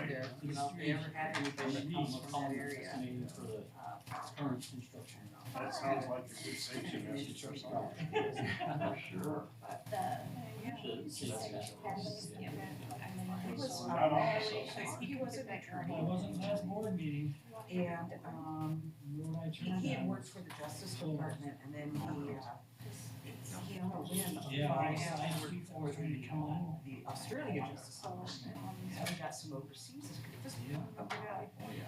to, you know, if they ever had anything that comes from that area. For the current construction. That sounds like a good safety message or something. For sure. He was, Not all. he was an attorney, It wasn't last board meeting. and, When I turned he had down. worked for the Justice Department, and then he on a whim Yeah, applied I for before trying to come on. the Australia Justice Department. So he got some overseas,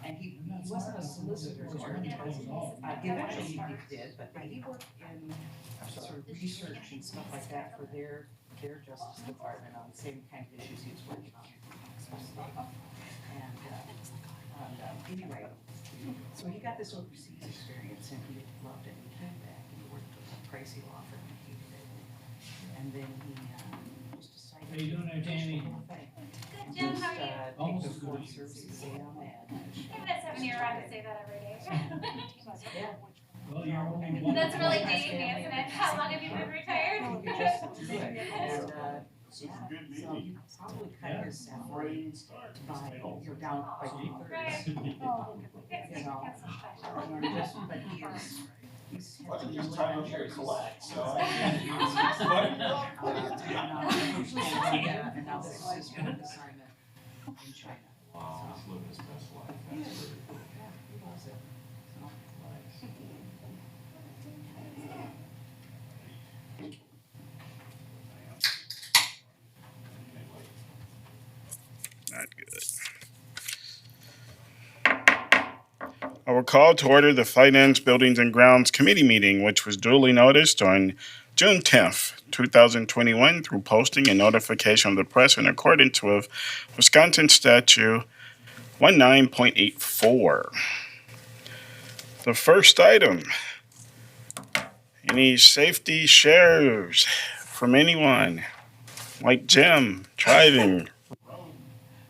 and he wasn't a solicitor, eventually he did, but he worked in sort of research and stuff like that for their Justice Department on the same kind of issues he was working on. And anyway, so he got this overseas experience and he loved it. He came back and he worked with a pricey law firm and he hated it. And then he just decided. How you doing there, Tammy? Good, Jim, how are you? Almost Take as the good foreign as you. service exam and. I miss having you around to say that every day. Yeah. Well, you're only one. That's really dating me, isn't it? How long have you been retired? You just do it. And, This is a good so meeting. he probably cut his salary Brain starts. by, you're down by Right. 2/3. Oh, You know, and just, but he is, he's. Well, I just time up here to collect, so. And now this is his work assignment in China. Wow, he's living his best life. Yeah, That's pretty cool. he loves it. So, Not good. I will call to order the Finance, Buildings, and Grounds Committee meeting, which was duly noticed on June 10th, 2021, through posting and notification of the press in accordance with Wisconsin Statute 19.84. The first item, any safety shares from anyone, like Jim, driving, Road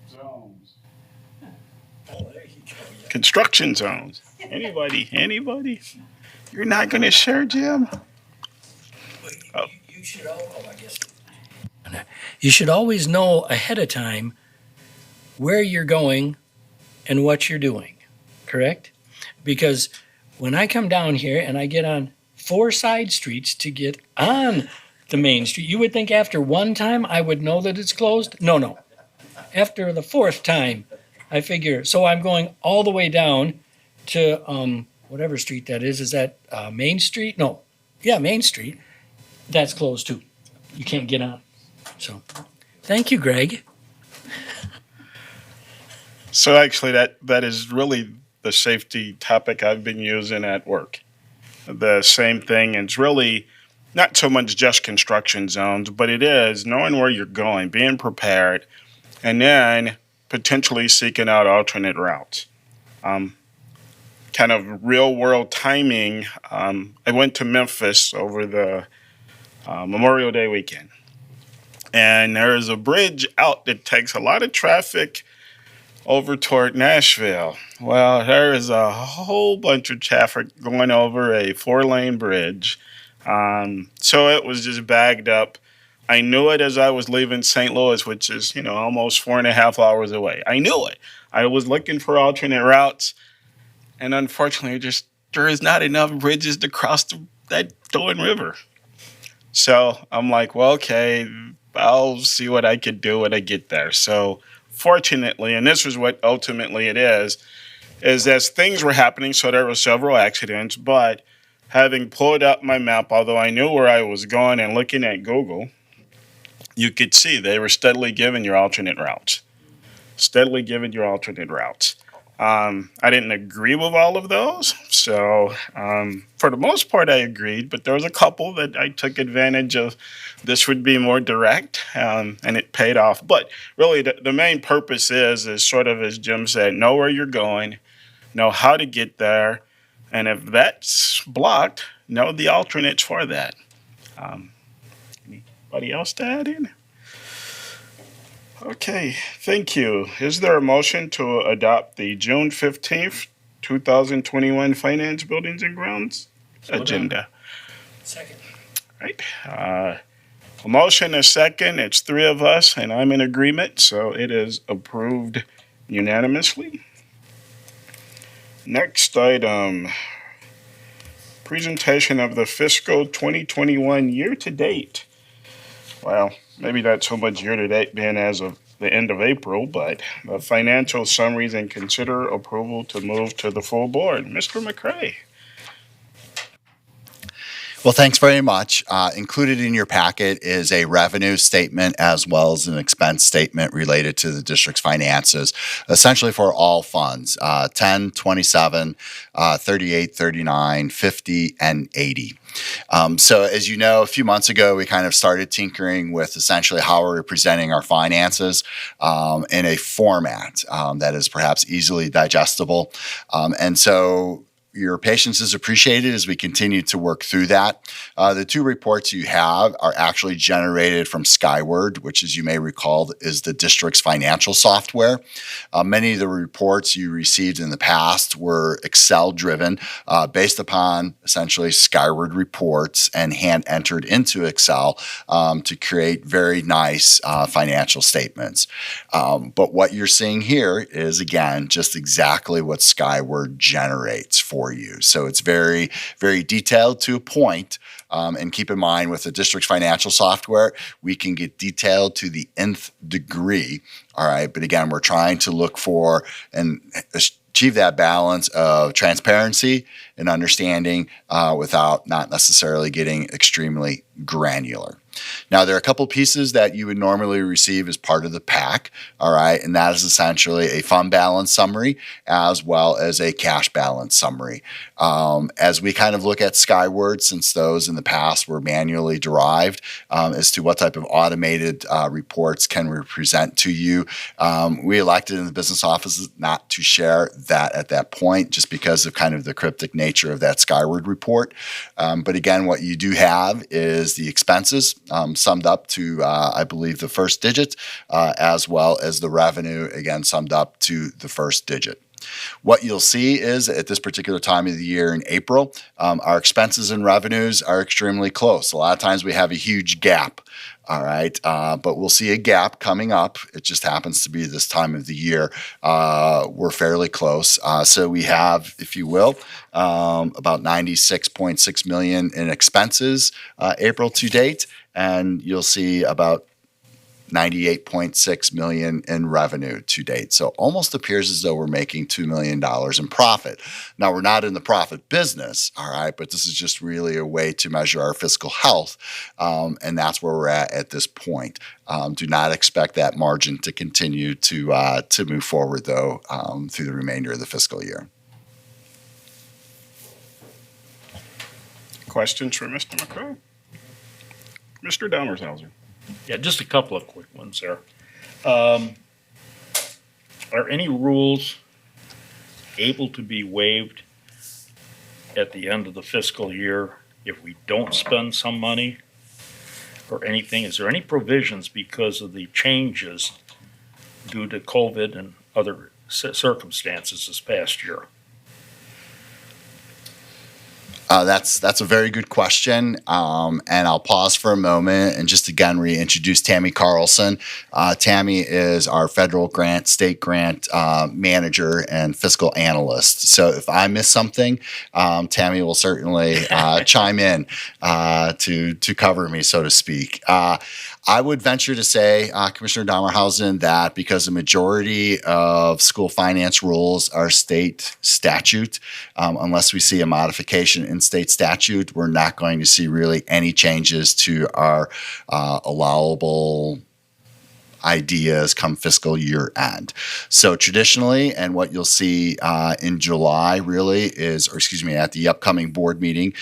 zones. construction zones. Anybody? You're not going to share, Jim? Oh. You should You should always know ahead of time where you're going and what you're doing, correct? Because when I come down here and I get on 4 side streets to get on the main street, you would think after one time I would know that it's closed? No. After the 4th time, I figure, so I'm going all the way down to whatever street that is. Is that Main Street? No. Yeah, Main Street. That's closed too. You can't get on. So, thank you, Greg. So actually, that is really the safety topic I've been using at work. The same thing. It's really not so much just construction zones, but it is knowing where you're going, being prepared, and then potentially seeking out alternate routes. Kind of real world timing. I went to Memphis over the Memorial Day weekend, and there is a bridge out that takes a lot of traffic over toward Nashville. Well, there is a whole bunch of traffic going over a 4-lane bridge. So it was just bagged up. I knew it as I was leaving St. Louis, which is, almost 4.5 hours away. I knew it. I was looking for alternate routes. And unfortunately, there is not enough bridges to cross that Doan River. So I'm like, well, okay, I'll see what I could do when I get there. So fortunately, and this is what ultimately it is as things were happening, so there were several accidents, but having pulled up my map, although I knew where I was going and looking at Google, you could see they were steadily giving you alternate routes. I didn't agree with all of those, so for the most part I agreed, but there was a couple that I took advantage of. This would be more direct, and it paid off. But really the main purpose is sort of, as Jim said, know where you're going, know how to get there, and if that's blocked, know the alternates for that. Anybody else to add in? Okay, thank you. Is there a motion to adopt the June 15th, 2021 Finance, Buildings, and Grounds agenda? Second. Right. A motion, a second. It's 3 of us, and I'm in agreement, so it is approved unanimously. Next item, presentation of the fiscal 2021 year-to-date. Well, maybe not so much year-to-date being as of the end of April, but the financial summaries and consider approval to move to the full board. Mr. McCray. Well, thanks very much. Included in your packet is a revenue statement as well as an expense statement related to the district's finances, essentially for all funds, 10, 27, 38, 39, 50, and 80. So as you know, a few months ago, we kind of started tinkering with essentially how we're presenting our finances in a format that is perhaps easily digestible. And so your patience is appreciated as we continue to work through that. The two reports you have are actually generated from Skyward, which, as you may recall, is the district's financial software. Many of the reports you received in the past were Excel-driven, based upon essentially Skyward reports and hand-entered into Excel to create very nice financial statements. But what you're seeing here is, again, just exactly what Skyward generates for you. So it's very, very detailed to a point. And keep in mind, with the district's financial software, we can get detailed to the nth degree. All right. But again, we're trying to look for and achieve that balance of transparency and understanding without not necessarily getting extremely granular. Now, there are a couple pieces that you would normally receive as part of the pack, all right, and that is essentially a fund balance summary as well as a cash balance summary. As we kind of look at Skyward, since those in the past were manually derived, as to what type of automated reports can we present to you, we elected in the business offices not to share that at that point, just because of kind of the cryptic nature of that Skyward report. But again, what you do have is the expenses summed up to, I believe, the first digit, as well as the revenue, again, summed up to the first digit. What you'll see is at this particular time of the year in April, our expenses and revenues are extremely close. A lot of times we have a huge gap. All right, but we'll see a gap coming up. It just happens to be this time of the year. We're fairly close. So we have, if you will, about $96.6 million in expenses April to date, and you'll see about $98.6 million in revenue to date. So almost appears as though we're making $2 million in profit. Now, we're not in the profit business, all right, but this is just really a way to measure our fiscal health, and that's where we're at this point. Do not expect that margin to continue to move forward, though, through the remainder of the fiscal year. Questions for Mr. McCray? Mr. Dahmershauser. Yeah, just a couple of quick ones there. Are any rules able to be waived at the end of the fiscal year if we don't spend some money or anything? Is there any provisions because of the changes due to COVID and other circumstances this past year? That's a very good question, and I'll pause for a moment and just again reintroduce Tammy Carlson. Tammy is our federal grant, state grant manager and fiscal analyst. So if I miss something, Tammy will certainly chime in to cover me, so to speak. I would venture to say, Commissioner Dahmerhausen, that because the majority of school finance rules are state statute, unless we see a modification in state statute, we're not going to see really any changes to our allowable ideas come fiscal year end. So traditionally, and what you'll see in July really is, or excuse me, at the upcoming board meeting,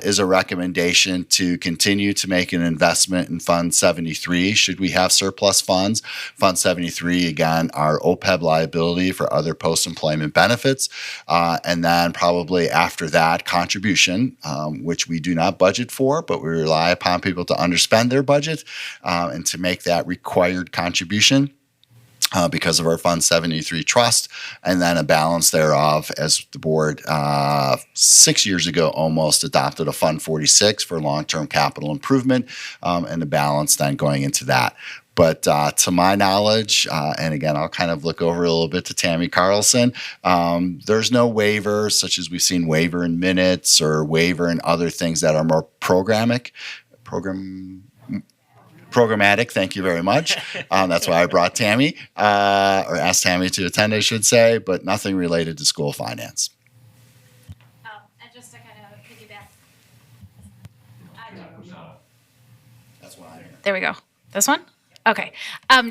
is a recommendation to continue to make an investment in Fund 73 should we have surplus funds. Fund 73, again, our OPEB liability for other post-employment benefits. And then probably after that, contribution, which we do not budget for, but we rely upon people to underspend their budget and to make that required contribution because of our Fund 73 trust, and then a balance thereof as the board 6 years ago almost adopted a Fund 46 for long-term capital improvement, and the balance then going into that. But to my knowledge, and again, I'll kind of look over a little bit to Tammy Carlson, there's no waiver such as we've seen waiver in minutes or waiver in other things that are more programmatic. Thank you very much. That's why I brought Tammy, or asked Tammy to attend, I should say, but nothing related to school finance. And just to kind of piggyback. That's why I'm here. There we go. This one? Okay.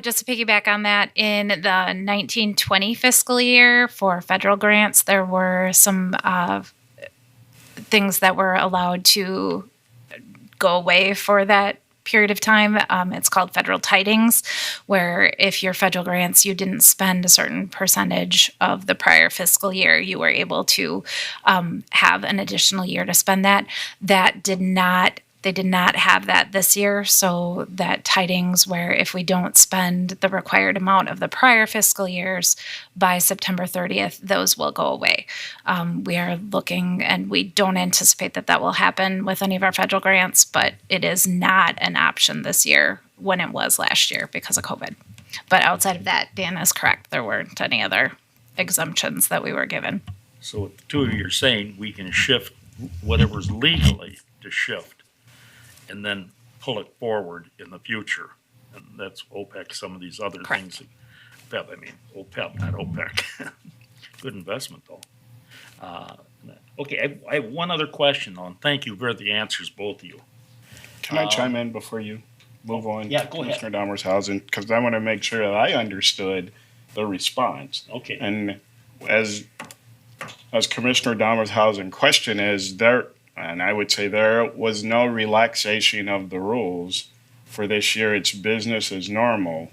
Just to piggyback on that, in the 1920 fiscal year for federal grants, there were some things that were allowed to go away for that period of time. It's called federal tidings, where if your federal grants, you didn't spend a certain percentage of the prior fiscal year, you were able to have an additional year to spend that. They did not have that this year, so that tidings where if we don't spend the required amount of the prior fiscal years by September 30th, those will go away. We are looking, and we don't anticipate that will happen with any of our federal grants, but it is not an option this year when it was last year because of COVID. But outside of that, Dan is correct. There weren't any other exemptions that we were given. So with the two of you are saying we can shift whatever's legally to shift and then pull it forward in the future. And that's OPEC, some of these other Correct. things. OPEP, not OPEC. Good investment, though. Okay, I have one other question on. Thank you for the answers, both of you. Can I chime in before you move on? Yeah, go ahead. Commissioner Dahmershausen, because I want to make sure that I understood the response. Okay. And as Commissioner Dahmershausen question is, and I would say there was no relaxation of the rules for this year. It's business as normal.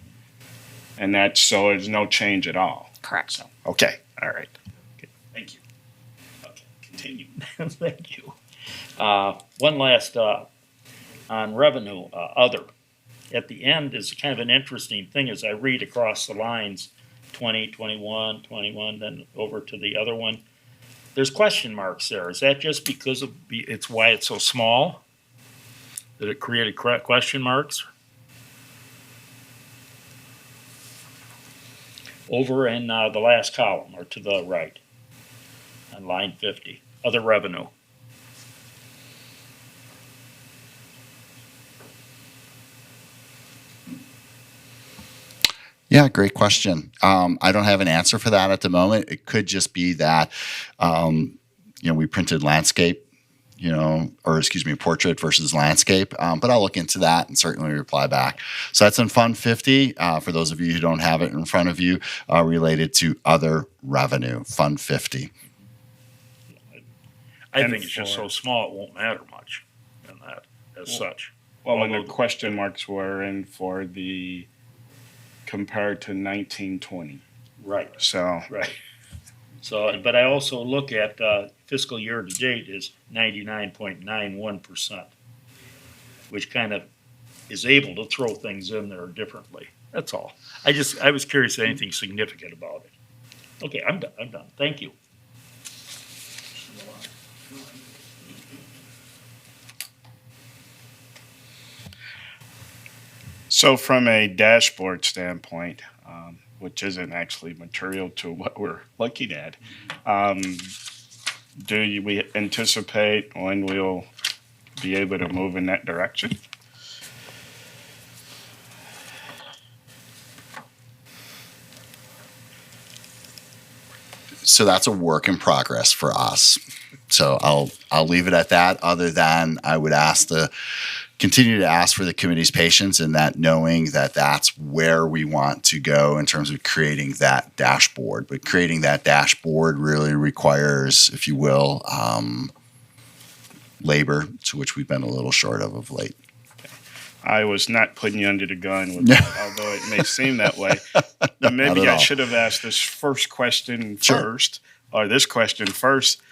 And so there's no change at all. Correct. So, okay. All right. Okay. Thank you. Okay. Continue. Thank you. One last on revenue, other. At the end is kind of an interesting thing as I read across the lines, 20, 21, 21, then over to the other one. There's question marks there. Is that just because of it's why it's so small? That it created question marks? Over in the last column or to the right on line 50, other revenue. Yeah, great question. I don't have an answer for that at the moment. It could just be that, we printed landscape, portrait versus landscape. But I'll look into that and certainly reply back. So that's in Fund 50. For those of you who don't have it in front of you, related to other revenue, Fund 50. I think it's just so small it won't matter much in that as such. Well, and the question marks were in for the compared to 1920. Right. So, Right. So, but I also look at fiscal year to date is 99.91%, which kind of is able to throw things in there differently. That's all. I was curious if anything significant about it. Okay, I'm done. Thank you. So from a dashboard standpoint, which isn't actually material to what we're looking at, we anticipate when we'll be able to move in that direction? So that's a work in progress for us. So I'll leave it at that, other than I would continue to ask for the committee's patience in that, knowing that that's where we want to go in terms of creating that dashboard. But creating that dashboard really requires, if you will, labor, to which we've been a little short of late. I was not putting you under the gun with that, although it may seem that way. Maybe I should have asked this first question first, or this question first.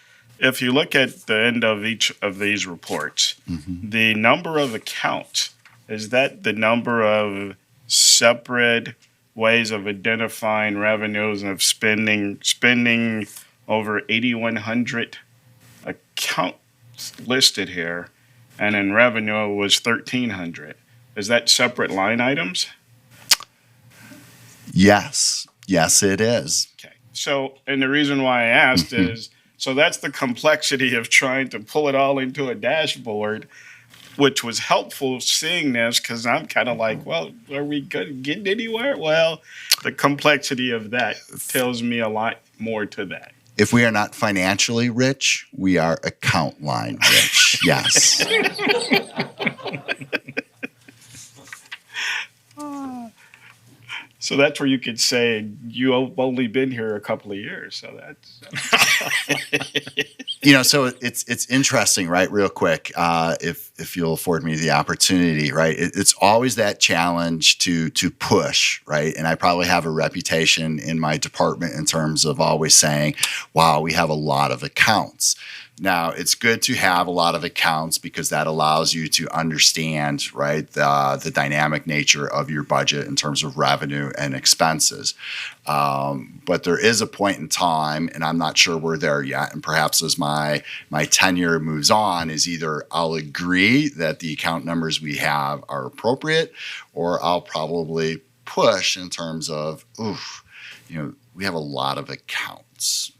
If you look at the end of each of these reports, the number of accounts, is that the number of separate ways of identifying revenues and of spending over 8,100 accounts listed here, and in revenue it was 1,300. Is that separate line items? Yes. Yes, it is. Okay. So, and the reason why I asked is, so that's the complexity of trying to pull it all into a dashboard, which was helpful seeing this because I'm kind of like, well, are we getting anywhere? Well, the complexity of that tells me a lot more to that. If we are not financially rich, we are account line rich. Yes. So that's where you could say you've only been here a couple of years. So that's So it's interesting, right? Real quick, if you'll afford me the opportunity, right? It's always that challenge to push, right? And I probably have a reputation in my department in terms of always saying, "Wow, we have a lot of accounts." Now, it's good to have a lot of accounts because that allows you to understand, right, the dynamic nature of your budget in terms of revenue and expenses. But there is a point in time, and I'm not sure we're there yet, and perhaps as my tenure moves on, is either I'll agree that the account numbers we have are appropriate, or I'll probably push in terms of, we have a lot of accounts.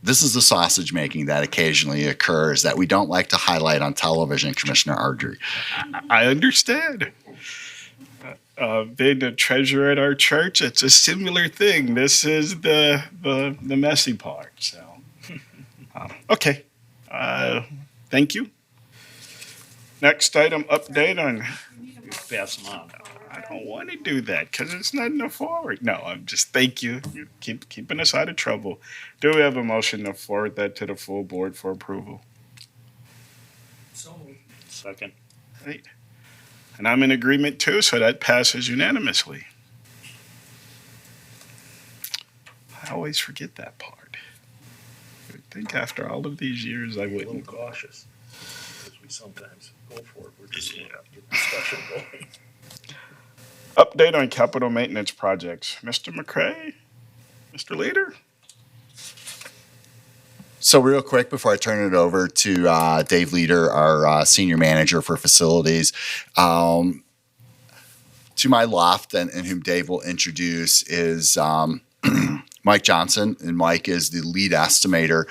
This is the sausage making that occasionally occurs that we don't like to highlight on television, Commissioner Ardrey. I understand. Being the treasurer at our church, it's a similar thing. This is the messy part. So, okay. Thank you. Next item, update on. Pass them on. I don't want to do that because it's not enough forward. No, I'm just thank you. You keeping us out of trouble. Do we have a motion to forward that to the full board for approval? Second. Right. And I'm in agreement too, so that passes unanimously. I always forget that part. I think after all of these years, I A little wouldn't. cautious, because we sometimes go for it. We're just going to get discussion going. Update on capital maintenance projects. Mr. McCray? Mr. Leader? So real quick before I turn it over to Dave Leader, our senior manager for facilities, to my left and whom Dave will introduce is Mike Johnson, and Mike is the lead estimator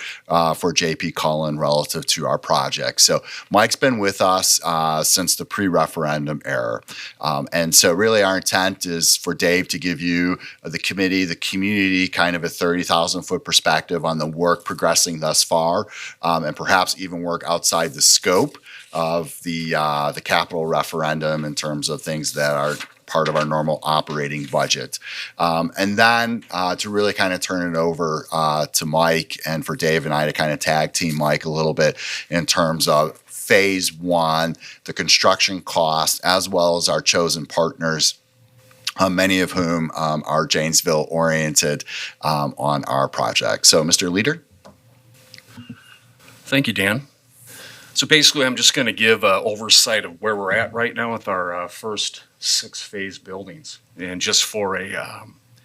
for JP Cullen relative to our project. So Mike's been with us since the pre-referendum era. And so really our intent is for Dave to give you, the committee, the community, kind of a 30,000-foot perspective on the work progressing thus far, and perhaps even work outside the scope of the capital referendum in terms of things that are part of our normal operating budget. And then to really kind of turn it over to Mike and for Dave and I to kind of tag team Mike a little bit in terms of phase one, the construction cost, as well as our chosen partners, many of whom are Janesville oriented on our project. So Mr. Leader. Thank you, Dan. So basically, I'm just going to give oversight of where we're at right now with our first 6-phase buildings. And just for a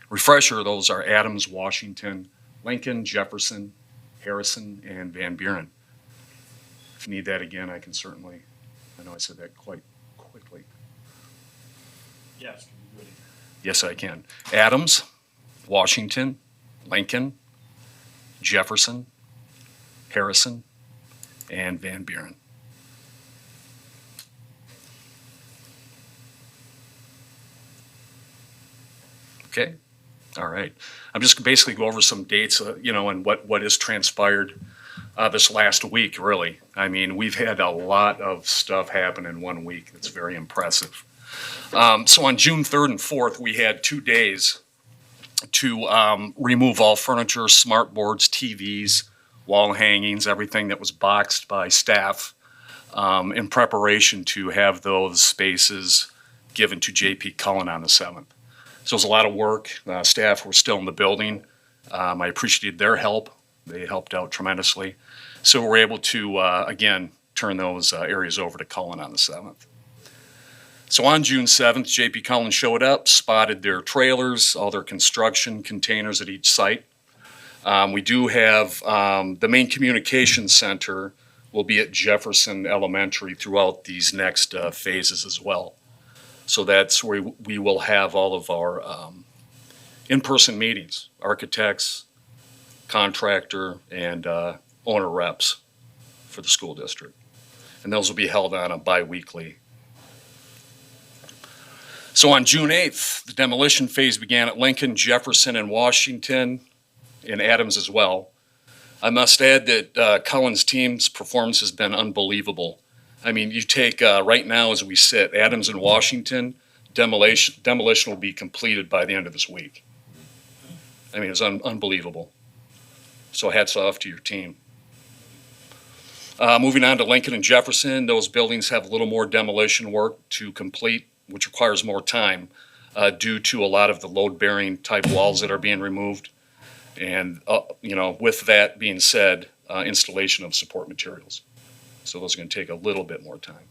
refresher, those are Adams, Washington, Lincoln, Jefferson, Harrison, and Van Buren. If you need that again, I can certainly, I know I said that quite quickly. Yes, can you do it? Yes, I can. Adams, Washington, Lincoln, Jefferson, Harrison, and Van Buren. Okay, all right. I'm just basically go over some dates, and what has transpired this last week, really. I mean, we've had a lot of stuff happen in 1 week. It's very impressive. So on June 3rd and 4th, we had 2 days to remove all furniture, smart boards, TVs, wall hangings, everything that was boxed by staff in preparation to have those spaces given to JP Cullen on the 7th. So it was a lot of work. Staff were still in the building. I appreciated their help. They helped out tremendously. So we were able to, again, turn those areas over to Cullen on the 7th. So on June 7th, JP Cullen showed up, spotted their trailers, all their construction containers at each site. We do have the main communication center will be at Jefferson Elementary throughout these next phases as well. So that's where we will have all of our in-person meetings, architects, contractor, and owner reps for the school district. And those will be held on a bi-weekly. So on June 8th, the demolition phase began at Lincoln, Jefferson, and Washington, and Adams as well. I must add that Cullen's team's performance has been unbelievable. I mean, you take right now as we sit, Adams and Washington, demolition will be completed by the end of this week. I mean, it's unbelievable. So hats off to your team. Moving on to Lincoln and Jefferson, those buildings have a little more demolition work to complete, which requires more time due to a lot of the load-bearing type walls that are being removed. And, with that being said, installation of support materials. So those are going to take a little bit more time.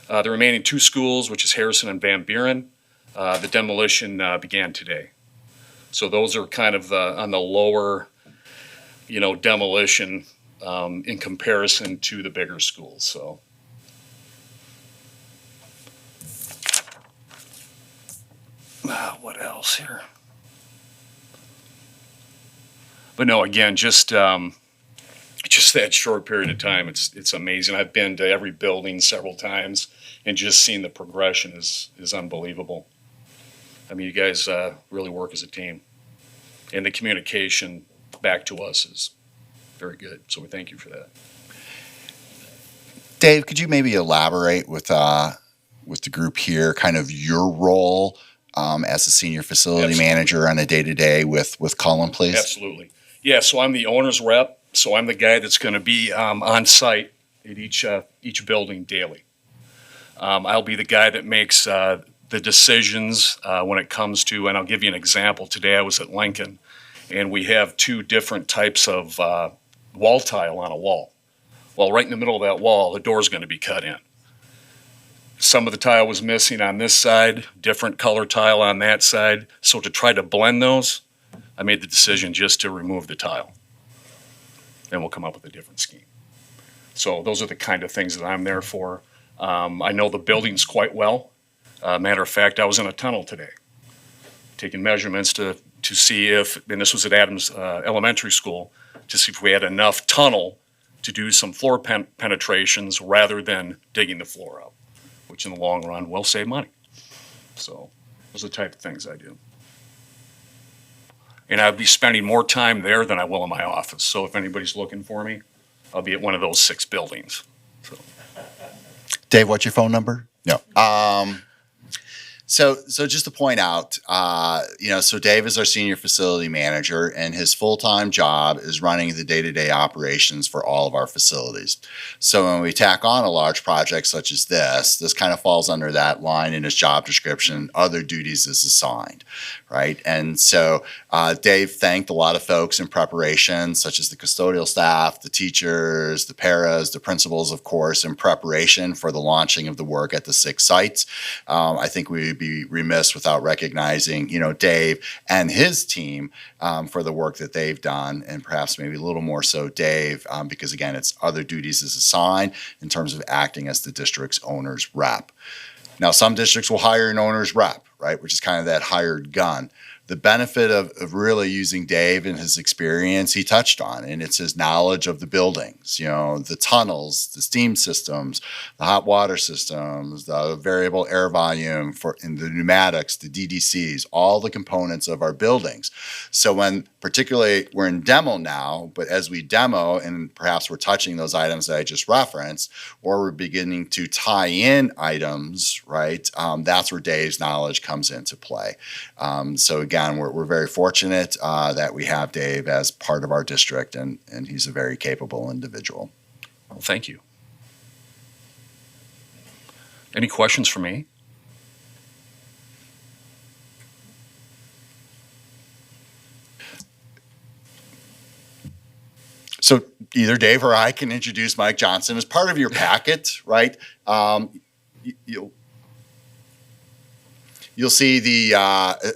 The remaining two schools, which is Harrison and Van Buren, the demolition began today. So those are kind of on the lower, demolition in comparison to the bigger schools. So. What else here? But no, again, just that short period of time, it's amazing. I've been to every building several times, and just seeing the progression is unbelievable. I mean, you guys really work as a team, and the communication back to us is very good. So we thank you for that. Dave, could you maybe elaborate with the group here, kind of your role as a senior facility Absolutely. manager on a day-to-day with Cullen, please? Absolutely. Yeah, so I'm the owner's rep, so I'm the guy that's going to be on site at each building daily. I'll be the guy that makes the decisions when it comes to, and I'll give you an example. Today I was at Lincoln, and we have two different types of wall tile on a wall. Well, right in the middle of that wall, the door's going to be cut in. Some of the tile was missing on this side, different color tile on that side. So to try to blend those, I made the decision just to remove the tile. Then we'll come up with a different scheme. So those are the kind of things that I'm there for. I know the buildings quite well. Matter of fact, I was in a tunnel today, taking measurements to see if, and this was at Adams Elementary School, to see if we had enough tunnel to do some floor penetrations rather than digging the floor up, which in the long run will save money. So those are the type of things I do. And I'll be spending more time there than I will in my office. So if anybody's looking for me, I'll be at one of those 6 buildings. So. Dave, what's your phone number? No. So just to point out, so Dave is our senior facility manager, and his full-time job is running the day-to-day operations for all of our facilities. So when we tack on a large project such as this kind of falls under that line in his job description, other duties is assigned, right? And so Dave thanked a lot of folks in preparation, such as the custodial staff, the teachers, the paras, the principals, of course, in preparation for the launching of the work at the 6 sites. I think we would be remiss without recognizing, Dave and his team for the work that they've done, and perhaps maybe a little more so Dave, because again, it's other duties is assigned in terms of acting as the district's owner's rep. Now, some districts will hire an owner's rep, right, which is kind of that hired gun. The benefit of really using Dave and his experience, he touched on, and it's his knowledge of the buildings, the tunnels, the steam systems, the hot water systems, the variable air volume in the pneumatics, the DDCs, all the components of our buildings. So when particularly we're in demo now, but as we demo and perhaps we're touching those items that I just referenced, or we're beginning to tie in items, right, that's where Dave's knowledge comes into play. So again, we're very fortunate that we have Dave as part of our district, and he's a very capable individual. Well, thank you. Any questions for me? So either Dave or I can introduce Mike Johnson as part of your packet, right? You'll see the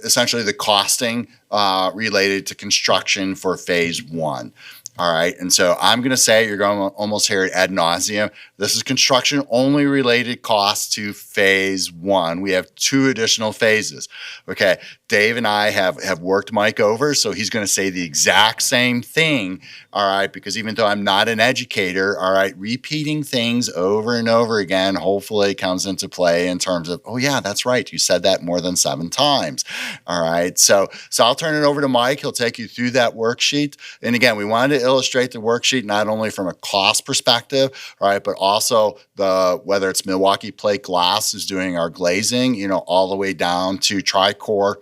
essentially the costing related to construction for phase 1. All right. And so I'm going to say, you're going to almost hear it ad nauseum. This is construction only related costs to phase one. We have 2 additional phases. Okay. Dave and I have worked Mike over, so he's going to say the exact same thing. All right. Because even though I'm not an educator, all right, repeating things over and over again, hopefully comes into play in terms of, oh yeah, that's right. You said that more than 7 times. All right. So I'll turn it over to Mike. He'll take you through that worksheet. And again, we wanted to illustrate the worksheet not only from a cost perspective, all right, but also whether it's Milwaukee Plate Glass who's doing our glazing, all the way down to Tricor,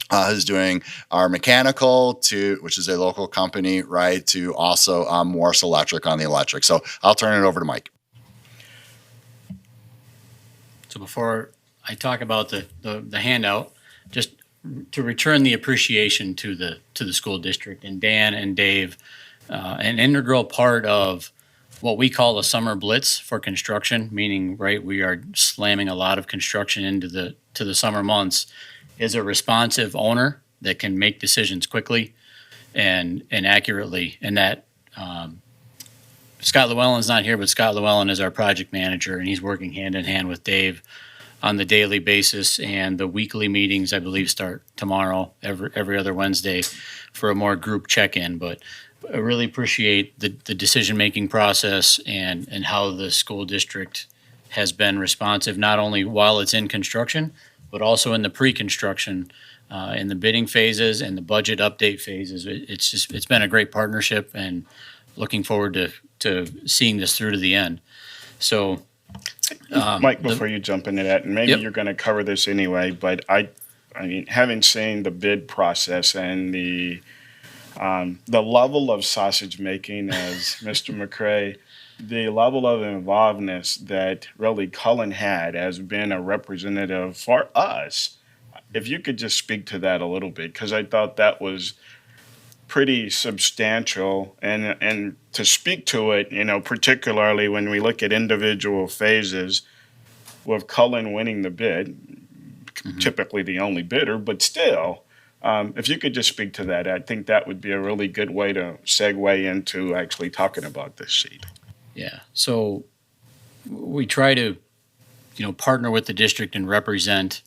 who's doing our mechanical, which is a local company, right, to also Morse Electric on the electric. So I'll turn it over to Mike. So before I talk about the handout, just to return the appreciation to the school district and Dan and Dave, an integral part of what we call a summer blitz for construction, meaning, right, we are slamming a lot of construction into the summer months, is a responsive owner that can make decisions quickly and accurately. And that Scott Llewellyn's not here, but Scott Llewellyn is our project manager, and he's working hand in hand with Dave on the daily basis, and the weekly meetings, I believe, start tomorrow, every other Wednesday, for a more group check-in. But I really appreciate the decision-making process and how the school district has been responsive, not only while it's in construction, but also in the pre-construction, in the bidding phases and the budget update phases. It's been a great partnership, and looking forward to seeing this through to the end. So, Mike, before you jump into that, and maybe Yep. you're going to cover this anyway, but I mean, having seen the bid process and the level of sausage making, as Mr. McCray, the level of involvedness that really Cullen had as being a representative for us, if you could just speak to that a little bit, because I thought that was pretty substantial, and to speak to it, particularly when we look at individual phases, with Cullen winning the bid, typically the only bidder, but still, if you could just speak to that, I think that would be a really good way to segue into actually talking about this sheet. yeah, so we try to, partner with the district and represent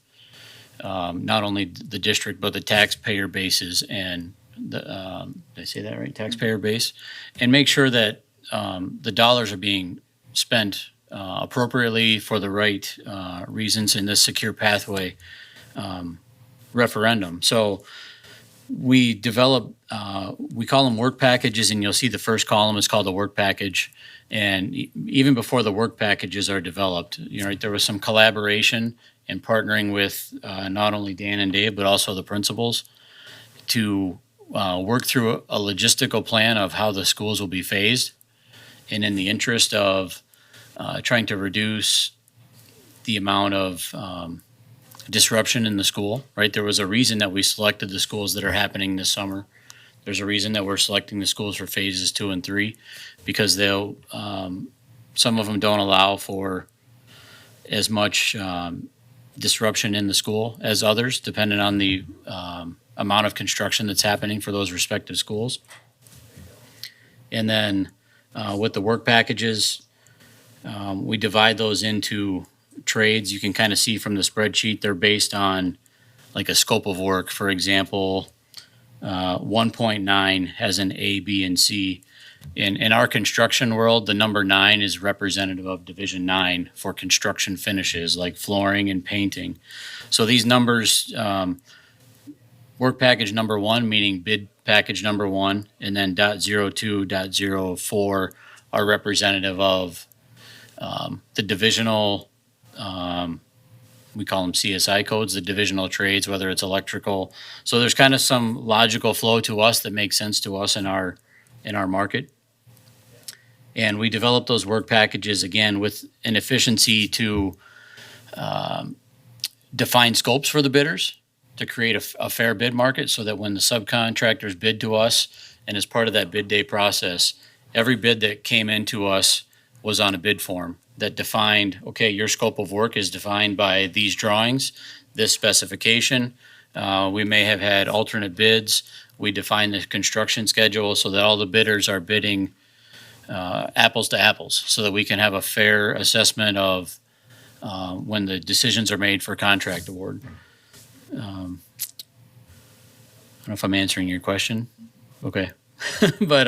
not only the district, but the taxpayer bases and did I say that right? Taxpayer base, and make sure that the dollars are being spent appropriately for the right reasons in this secure pathway referendum. So we develop, we call them work packages, and you'll see the first column is called a work package. And even before the work packages are developed, there was some collaboration and partnering with not only Dan and Dave, but also the principals to work through a logistical plan of how the schools will be phased, and in the interest of trying to reduce the amount of disruption in the school, right? There was a reason that we selected the schools that are happening this summer. There's a reason that we're selecting the schools for phases 2 and 3, because they'll, some of them don't allow for as much disruption in the school as others, depending on the amount of construction that's happening for those respective schools. And then with the work packages, we divide those into trades. You can kind of see from the spreadsheet, they're based on like a scope of work. For example, 1.9 has an A, B, and C. In our construction world, the number 9 is representative of Division 9 for construction finishes like flooring and painting. So these numbers, work package number 1, meaning bid package number 1, and then .02, .04 are representative of the divisional, we call them CSI codes, the divisional trades, whether it's electrical. So there's kind of some logical flow to us that makes sense to us in our market. And we develop those work packages, again, with an efficiency to define scopes for the bidders, to create a fair bid market, so that when the subcontractors bid to us, and as part of that bid day process, every bid that came into us was on a bid form that defined, okay, your scope of work is defined by these drawings, this specification, We may have had alternate bids. We define the construction schedule so that all the bidders are bidding apples to apples, so that we can have a fair assessment of when the decisions are made for contract award. I don't know if I'm answering your question. Okay. But,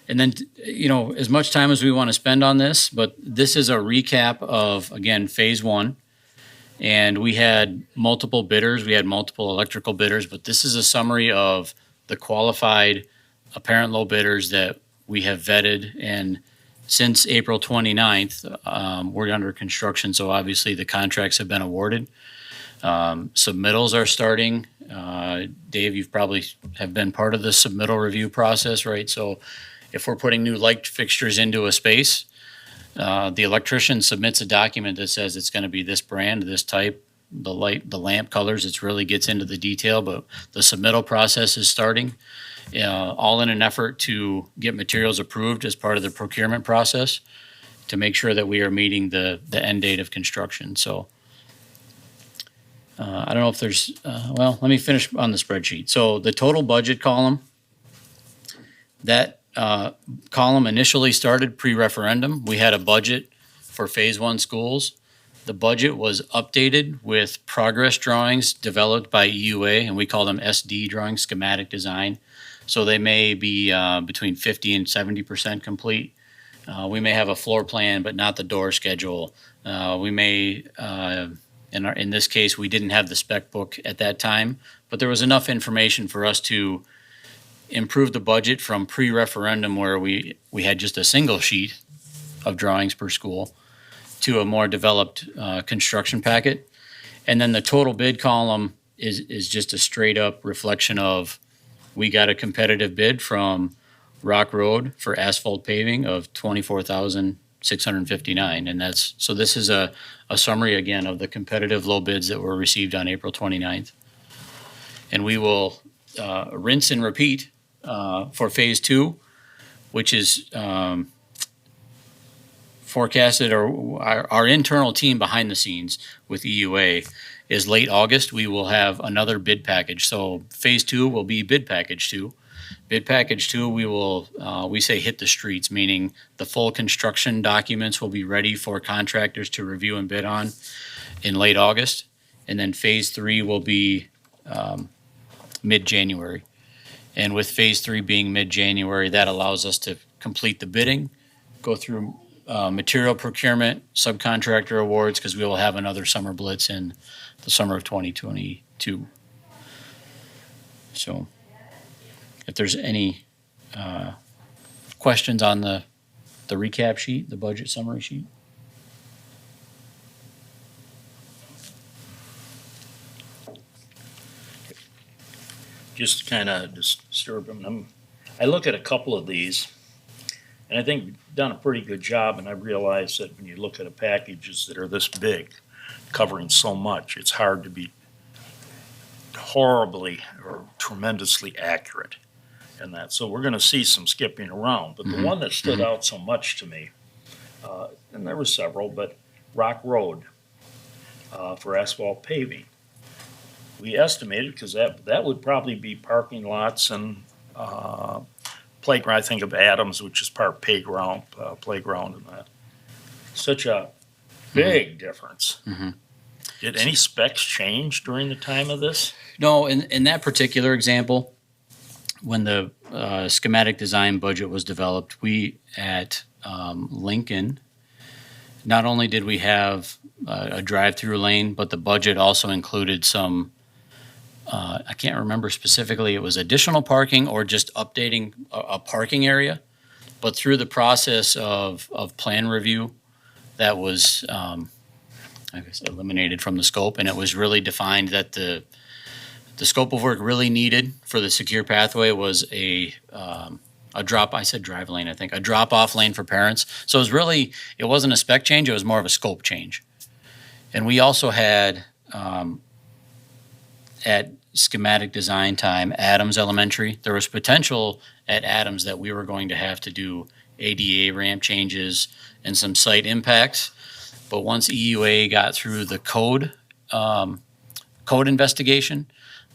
and then, as much time as we want to spend on this, but this is a recap of, again, phase one. And we had multiple bidders. We had multiple electrical bidders, but this is a summary of the qualified apparent low bidders that we have vetted. And since April 29th, we're under construction. So obviously the contracts have been awarded. Submittals are starting. Dave, you've probably have been part of the submittal review process, right? So if we're putting new light fixtures into a space, the electrician submits a document that says it's going to be this brand, this type, the lamp colors. It really gets into the detail, but the submittal process is starting, all in an effort to get materials approved as part of the procurement process to make sure that we are meeting the end date of construction. So I don't know if there's, let me finish on the spreadsheet. So the total budget column, that column initially started pre-referendum. We had a budget for phase one schools. The budget was updated with progress drawings developed by EUA, and we call them SD drawings, schematic design. So they may be between 50 and 70% complete. We may have a floor plan, but not the door schedule. We may, in this case, we didn't have the spec book at that time, but there was enough information for us to improve the budget from pre-referendum, where we had just a single sheet of drawings per school, to a more developed construction packet. And then the total bid column is just a straight up reflection of, we got a competitive bid from Rock Road for asphalt paving of $24,659. And so this is a summary again of the competitive low bids that were received on April 29th. And we will rinse and repeat for phase two, which is forecasted, or our internal team behind the scenes with EUA is late August. We will have another bid package. So phase two will be bid package two. Bid package two, we say hit the streets, meaning the full construction documents will be ready for contractors to review and bid on in late August. And then phase three will be mid-January. And with phase three being mid-January, that allows us to complete the bidding, go through material procurement, subcontractor awards, because we will have another summer blitz in the summer of 2022. So if there's any questions on the recap sheet, the budget summary sheet. Just kind of disturb them. I look at a couple of these, and I think we've done a pretty good job, and I realize that when you look at packages that are this big, covering so much, it's hard to be horribly or tremendously accurate in that. So we're going to see some skipping around. But the one that stood out so much to me, and there were several, but Rock Road for asphalt paving. We estimated, because that would probably be parking lots and playground. I think of Adams, which is part playground and that. Such a big difference. Did any specs change during the time of this? No, in that particular example, when the schematic design budget was developed, we at Lincoln, not only did we have a drive-through lane, but the budget also included some, I can't remember specifically, it was additional parking or just updating a parking area. But through the process of plan review, that was, I guess, eliminated from the scope, and it was really defined that the scope of work really needed for the secure pathway was a drive lane, I think, a drop-off lane for parents. So it wasn't a spec change, it was more of a scope change. And we also had, at schematic design time, Adams Elementary, there was potential at Adams that we were going to have to do ADA ramp changes and some site impacts. But once EUA got through the code code investigation.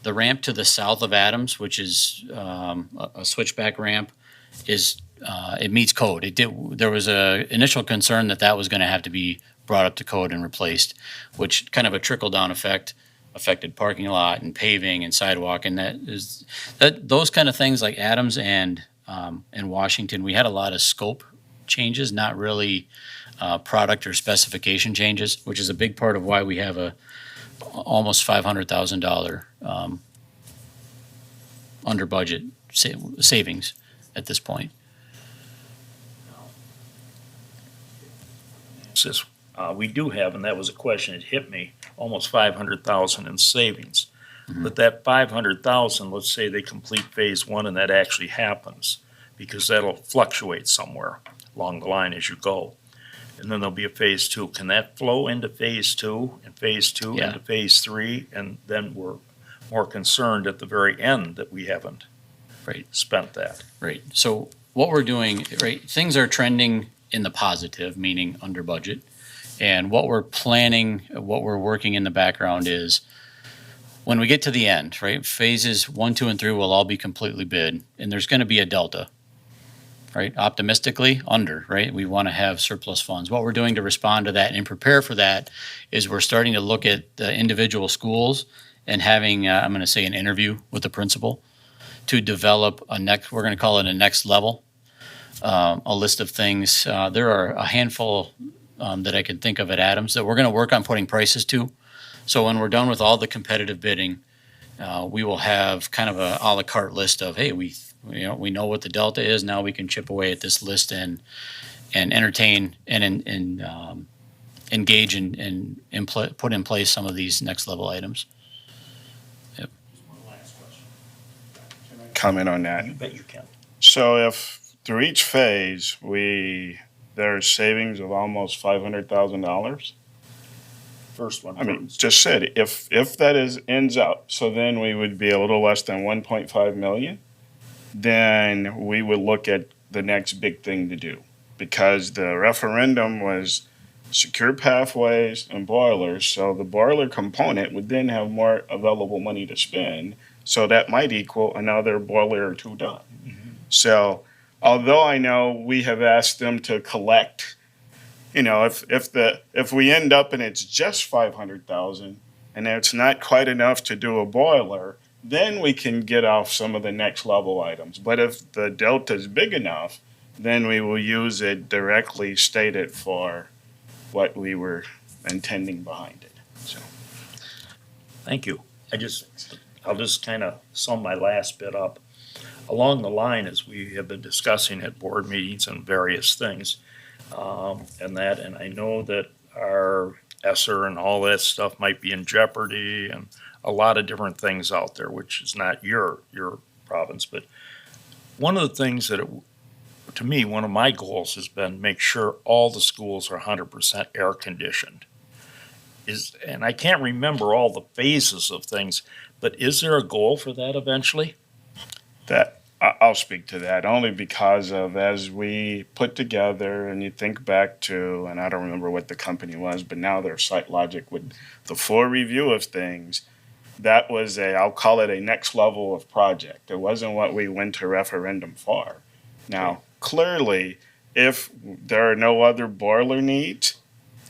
The ramp to the south of Adams, which is a switchback ramp, it meets code. There was a initial concern that was going to have to be brought up to code and replaced, which kind of a trickle down effect affected parking lot and paving and sidewalk, and those kind of things like Adams and Washington. We had a lot of scope changes, not really product or specification changes, which is a big part of why we have a almost $500,000 under budget savings at this point. Says, we do have, and that was a question that hit me, almost 500,000 in savings. But that 500,000, let's say they complete phase one and that actually happens, because that'll fluctuate somewhere along the line as you go. And then there'll be a phase two. Can that flow into phase two and phase two Yeah. into phase three? And then we're more concerned at the very end that we haven't spent that. Right. So what we're doing, right, things are trending in the positive, meaning under budget. And what we're planning, what we're working in the background is when we get to the end, right, phases 1, 2, and 3 will all be completely bid, and there's going to be a delta, right? Optimistically, under, right? We want to have surplus funds. What we're doing to respond to that and prepare for that is we're starting to look at the individual schools and having, I'm going to say, an interview with the principal to develop we're going to call it a next level, a list of things. There are a handful that I can think of at Adams that we're going to work on putting prices to. So when we're done with all the competitive bidding, we will have kind of a la carte list of, hey, we know what the delta is. Now we can chip away at this list and entertain and engage and put in place some of these next level items. Comment on that. You bet you can. So if through each phase, there's savings of almost $500,000. First one. I mean, just said, if that ends up, so then we would be a little less than 1.5 million, then we would look at the next big thing to do. Because the referendum was secure pathways and boilers, so the boiler component would then have more available money to spend, so that might equal another boiler or two done. So although I know we have asked them to collect, if we end up and it's just 500,000 and it's not quite enough to do a boiler, then we can get off some of the next level items. But if the delta is big enough, then we will use it directly stated for what we were intending behind it. So, Thank you. I'll just kind of sum my last bit up. Along the line, as we have been discussing at board meetings and various things, and I know that our ESSER and all that stuff might be in jeopardy and a lot of different things out there, which is not your province. But one of the things that, to me, one of my goals has been make sure all the schools are 100% air conditioned. And I can't remember all the phases of things, but is there a goal for that eventually? I'll speak to that only because of as we put together and you think back to, and I don't remember what the company was, but now they're SiteLogic with the full review of things. That was I'll call it a next level of project. It wasn't what we went to referendum for. Now, clearly, if there are no other boiler needs,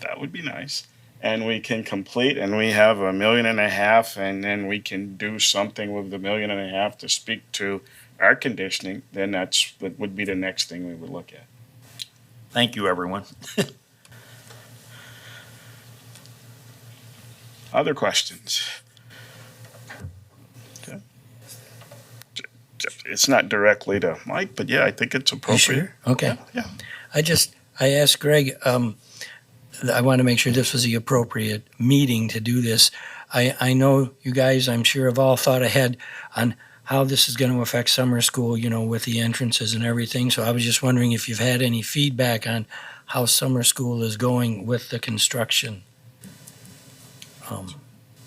that would be nice. And we can complete, and we have $1.5 million, and then we can do something with the $1.5 million to speak to air conditioning, then that would be the next thing we would look at. Thank you, everyone. Other questions? Okay. It's not directly to Mike, but yeah, I think it's appropriate. Sure? Okay. Yeah. I asked Greg, I want to make sure this was the appropriate meeting to do this. I know you guys, I'm sure, have all thought ahead on how this is going to affect summer school, with the entrances and everything. So I was just wondering if you've had any feedback on how summer school is going with the construction.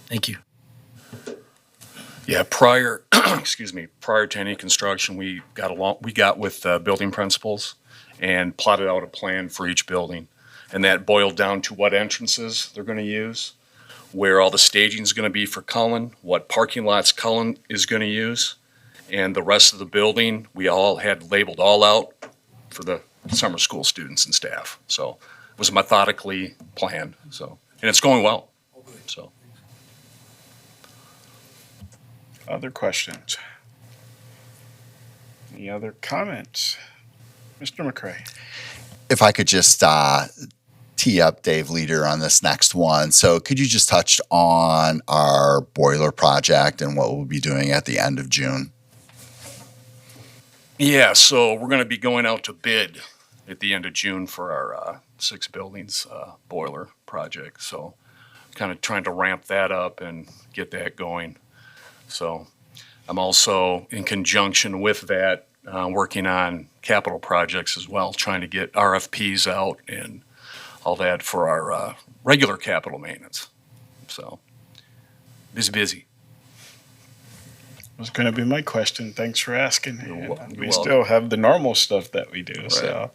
Thank you. Yeah, prior to any construction, we got with building principals and plotted out a plan for each building. And that boiled down to what entrances they're going to use, where all the staging is going to be for Cullen, what parking lots Cullen is going to use, and the rest of the building, we all had labeled all out for the summer school students and staff. So it was methodically planned, so, and it's going well, so. Other questions? Any other comments? Mr. McCray? If I could just tee up Dave Leader on this next one. So could you just touch on our boiler project and what we'll be doing at the end of June? Yeah, so we're going to be going out to bid at the end of June for our 6 buildings boiler project. So kind of trying to ramp that up and get that going. So I'm also in conjunction with that working on capital projects as well, trying to get RFPs out and all that for our regular capital maintenance. So busy. Was going to be my question. Thanks for asking. You're We welcome. still have the normal stuff that we do. Right. So,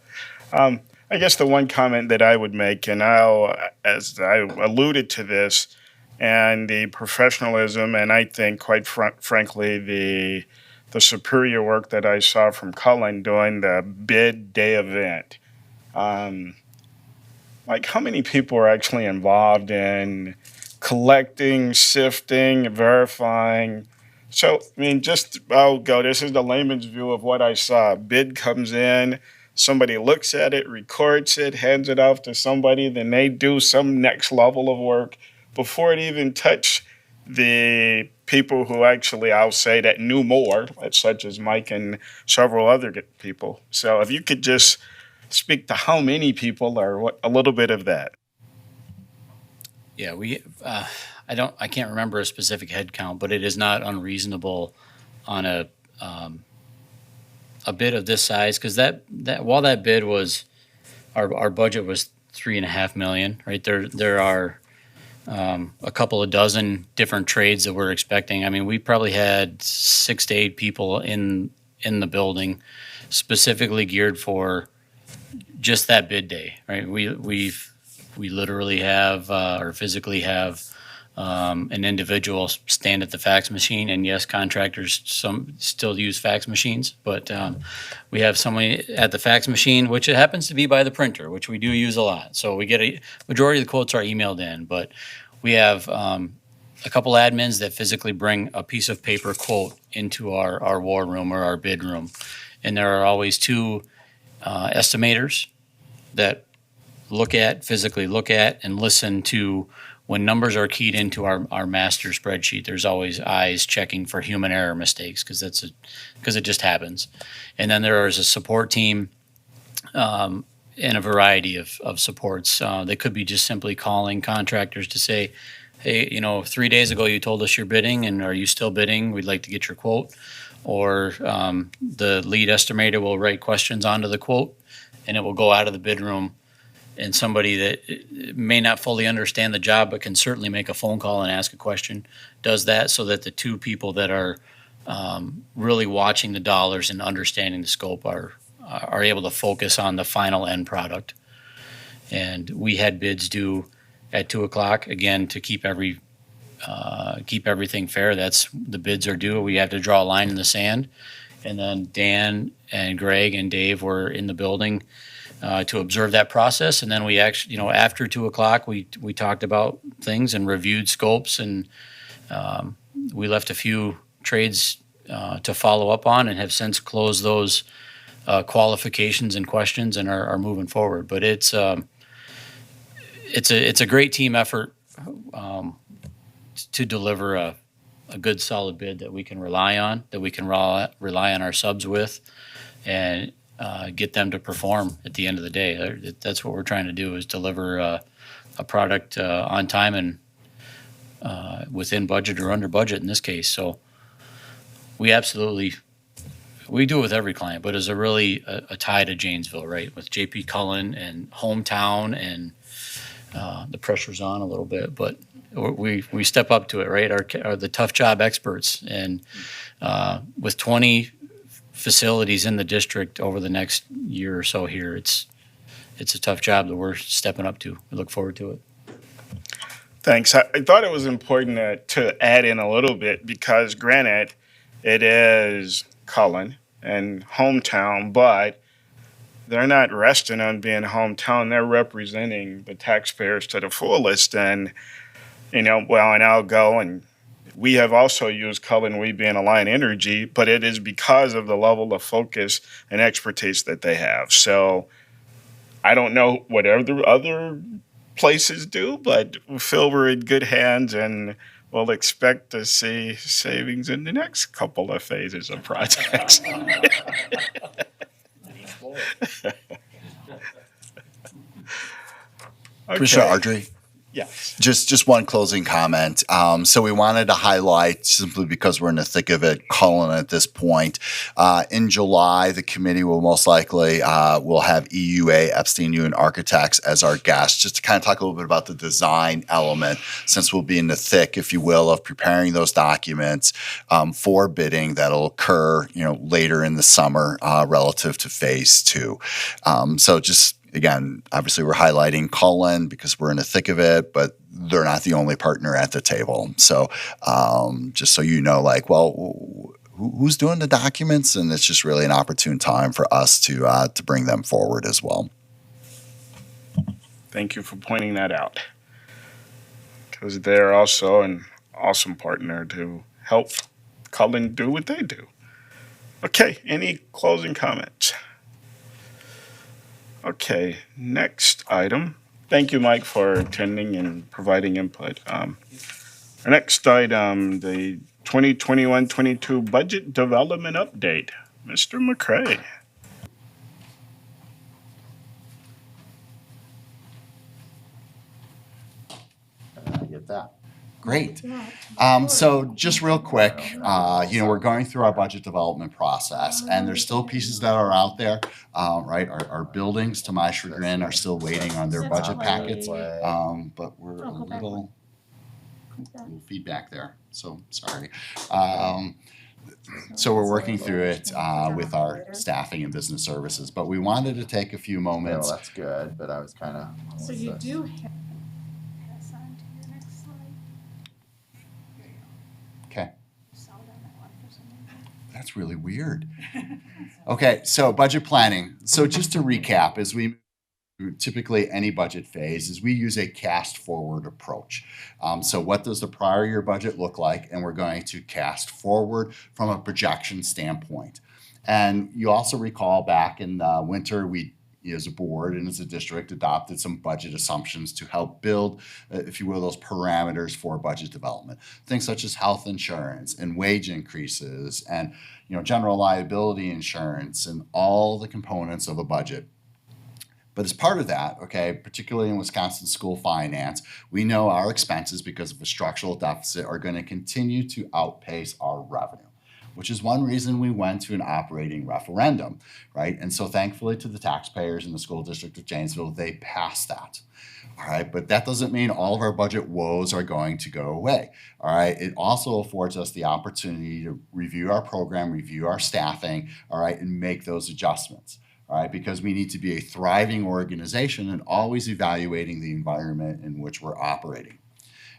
I guess the one comment that I would make, and as I alluded to this, and the professionalism, and I think, quite frankly, the superior work that I saw from Cullen during the bid day event. Like, how many people are actually involved in collecting, sifting, verifying? So, I mean, this is the layman's view of what I saw. Bid comes in, somebody looks at it, records it, hands it off to somebody, then they do some next level of work before it even touched the people who actually, I'll say, that knew more, such as Mike and several other people. So if you could just speak to how many people or a little bit of that. Yeah, I can't remember a specific head count, but it is not unreasonable on a bid of this size, because that while that bid was, our budget was $3.5 million, right? There are a couple of dozen different trades that we're expecting. I mean, we probably had 6 to 8 people in the building specifically geared for just that bid day, right? We literally have or physically have an individual stand at the fax machine, and yes, contractors some still use fax machines, but we have somebody at the fax machine, which it happens to be by the printer, which we do use a lot. So we get a majority of the quotes are emailed in, but we have a couple admins that physically bring a piece of paper quote into our war room or our bid room, and there are always 2 estimators that physically look at and listen to when numbers are keyed into our master spreadsheet. There's always eyes checking for human error mistakes, because it just happens. And then there is a support team and a variety of supports. They could be just simply calling contractors to say, hey, 3 days ago you told us you're bidding, and are you still bidding? We'd like to get your quote. Or the lead estimator will write questions onto the quote, and it will go out of the bid room. And somebody that may not fully understand the job but can certainly make a phone call and ask a question does that, so that the 2 people that are really watching the dollars and understanding the scope are able to focus on the final end product. And we had bids due at 2:00 again to keep everything fair. That's the bids are due. We have to draw a line in the sand. And then Dan and Greg and Dave were in the building to observe that process. And then we actually, after 2:00, we talked about things and reviewed scopes, and we left a few trades to follow up on, and have since closed those qualifications and questions, and are moving forward. But it's a great team effort to deliver a good solid bid that we can rely on, that we can rely on our subs with, and get them to perform at the end of the day. That's what we're trying to do, is deliver a product on time and within budget or under budget in this case. So we do it with every client, but it's really a tie to Janesville, right? With JP Cullen and hometown, and the pressure's on a little bit, but we step up to it, right? Are the tough job experts, and with 20 facilities in the district over the next year or so here, it's a tough job that we're stepping up to. We look forward to it. Thanks. I thought it was important to add in a little bit because, granted, it is Cullen and hometown, but they're not resting on being hometown. They're representing the taxpayers to the fullest. And, and I'll go and we have also used Cullen, we being Alliant Energy, but it is because of the level of focus and expertise that they have. So I don't know what other places do, but we feel we're in good hands and we'll expect to see savings in the next couple of phases of projects. Commissioner Ardrey? Yes. Just one closing comment. So we wanted to highlight, simply because we're in the thick of it, Cullen at this point. In July, the committee will most likely will have EUA, Epstein Union Architects, as our guests, just to kind of talk a little bit about the design element, since we'll be in the thick, if you will, of preparing those documents for bidding that'll occur, later in the summer relative to phase 2. So just again, obviously we're highlighting Cullen because we're in the thick of it, but they're not the only partner at the table. So just so you know, who's doing the documents? And it's just really an opportune time for us to bring them forward as well. Thank you for pointing that out, because they're also an awesome partner to help Cullen do what they do. Okay, any closing comments? Okay, next item. Thank you, Mike, for attending and providing input. Our next item, the 2021-22 Budget Development Update. Mr. McCray. I get that. Great. So just real quick, we're going through our budget development process, and there's still pieces that are out there, right? Our buildings, to my chagrin, are still waiting on their budget packets, but we're a little feedback there, so sorry. So we're working through it with our staffing and business services, but we wanted to take a few moments. No, that's good, but I was kind of. So you do have. Pass on to your next slide. Okay. Saw it on that one for some reason. That's really weird. Okay, so budget planning. So just to recap, as we typically any budget phase is we use a cast forward approach. So what does the prior year budget look like? And we're going to cast forward from a projection standpoint. And you also recall back in the winter, we as a board and as a district adopted some budget assumptions to help build, if you will, those parameters for budget development. Things such as health insurance and wage increases and general liability insurance and all the components of a budget. But as part of that, okay, particularly in Wisconsin school finance, we know our expenses, because of a structural deficit, are going to continue to outpace our revenue, which is one reason we went to an operating referendum, right? And so thankfully to the taxpayers in the School District of Janesville, they passed that. All right, but that doesn't mean all of our budget woes are going to go away. All right, it also affords us the opportunity to review our program, review our staffing, all right, and make those adjustments. All right, because we need to be a thriving organization and always evaluating the environment in which we're operating.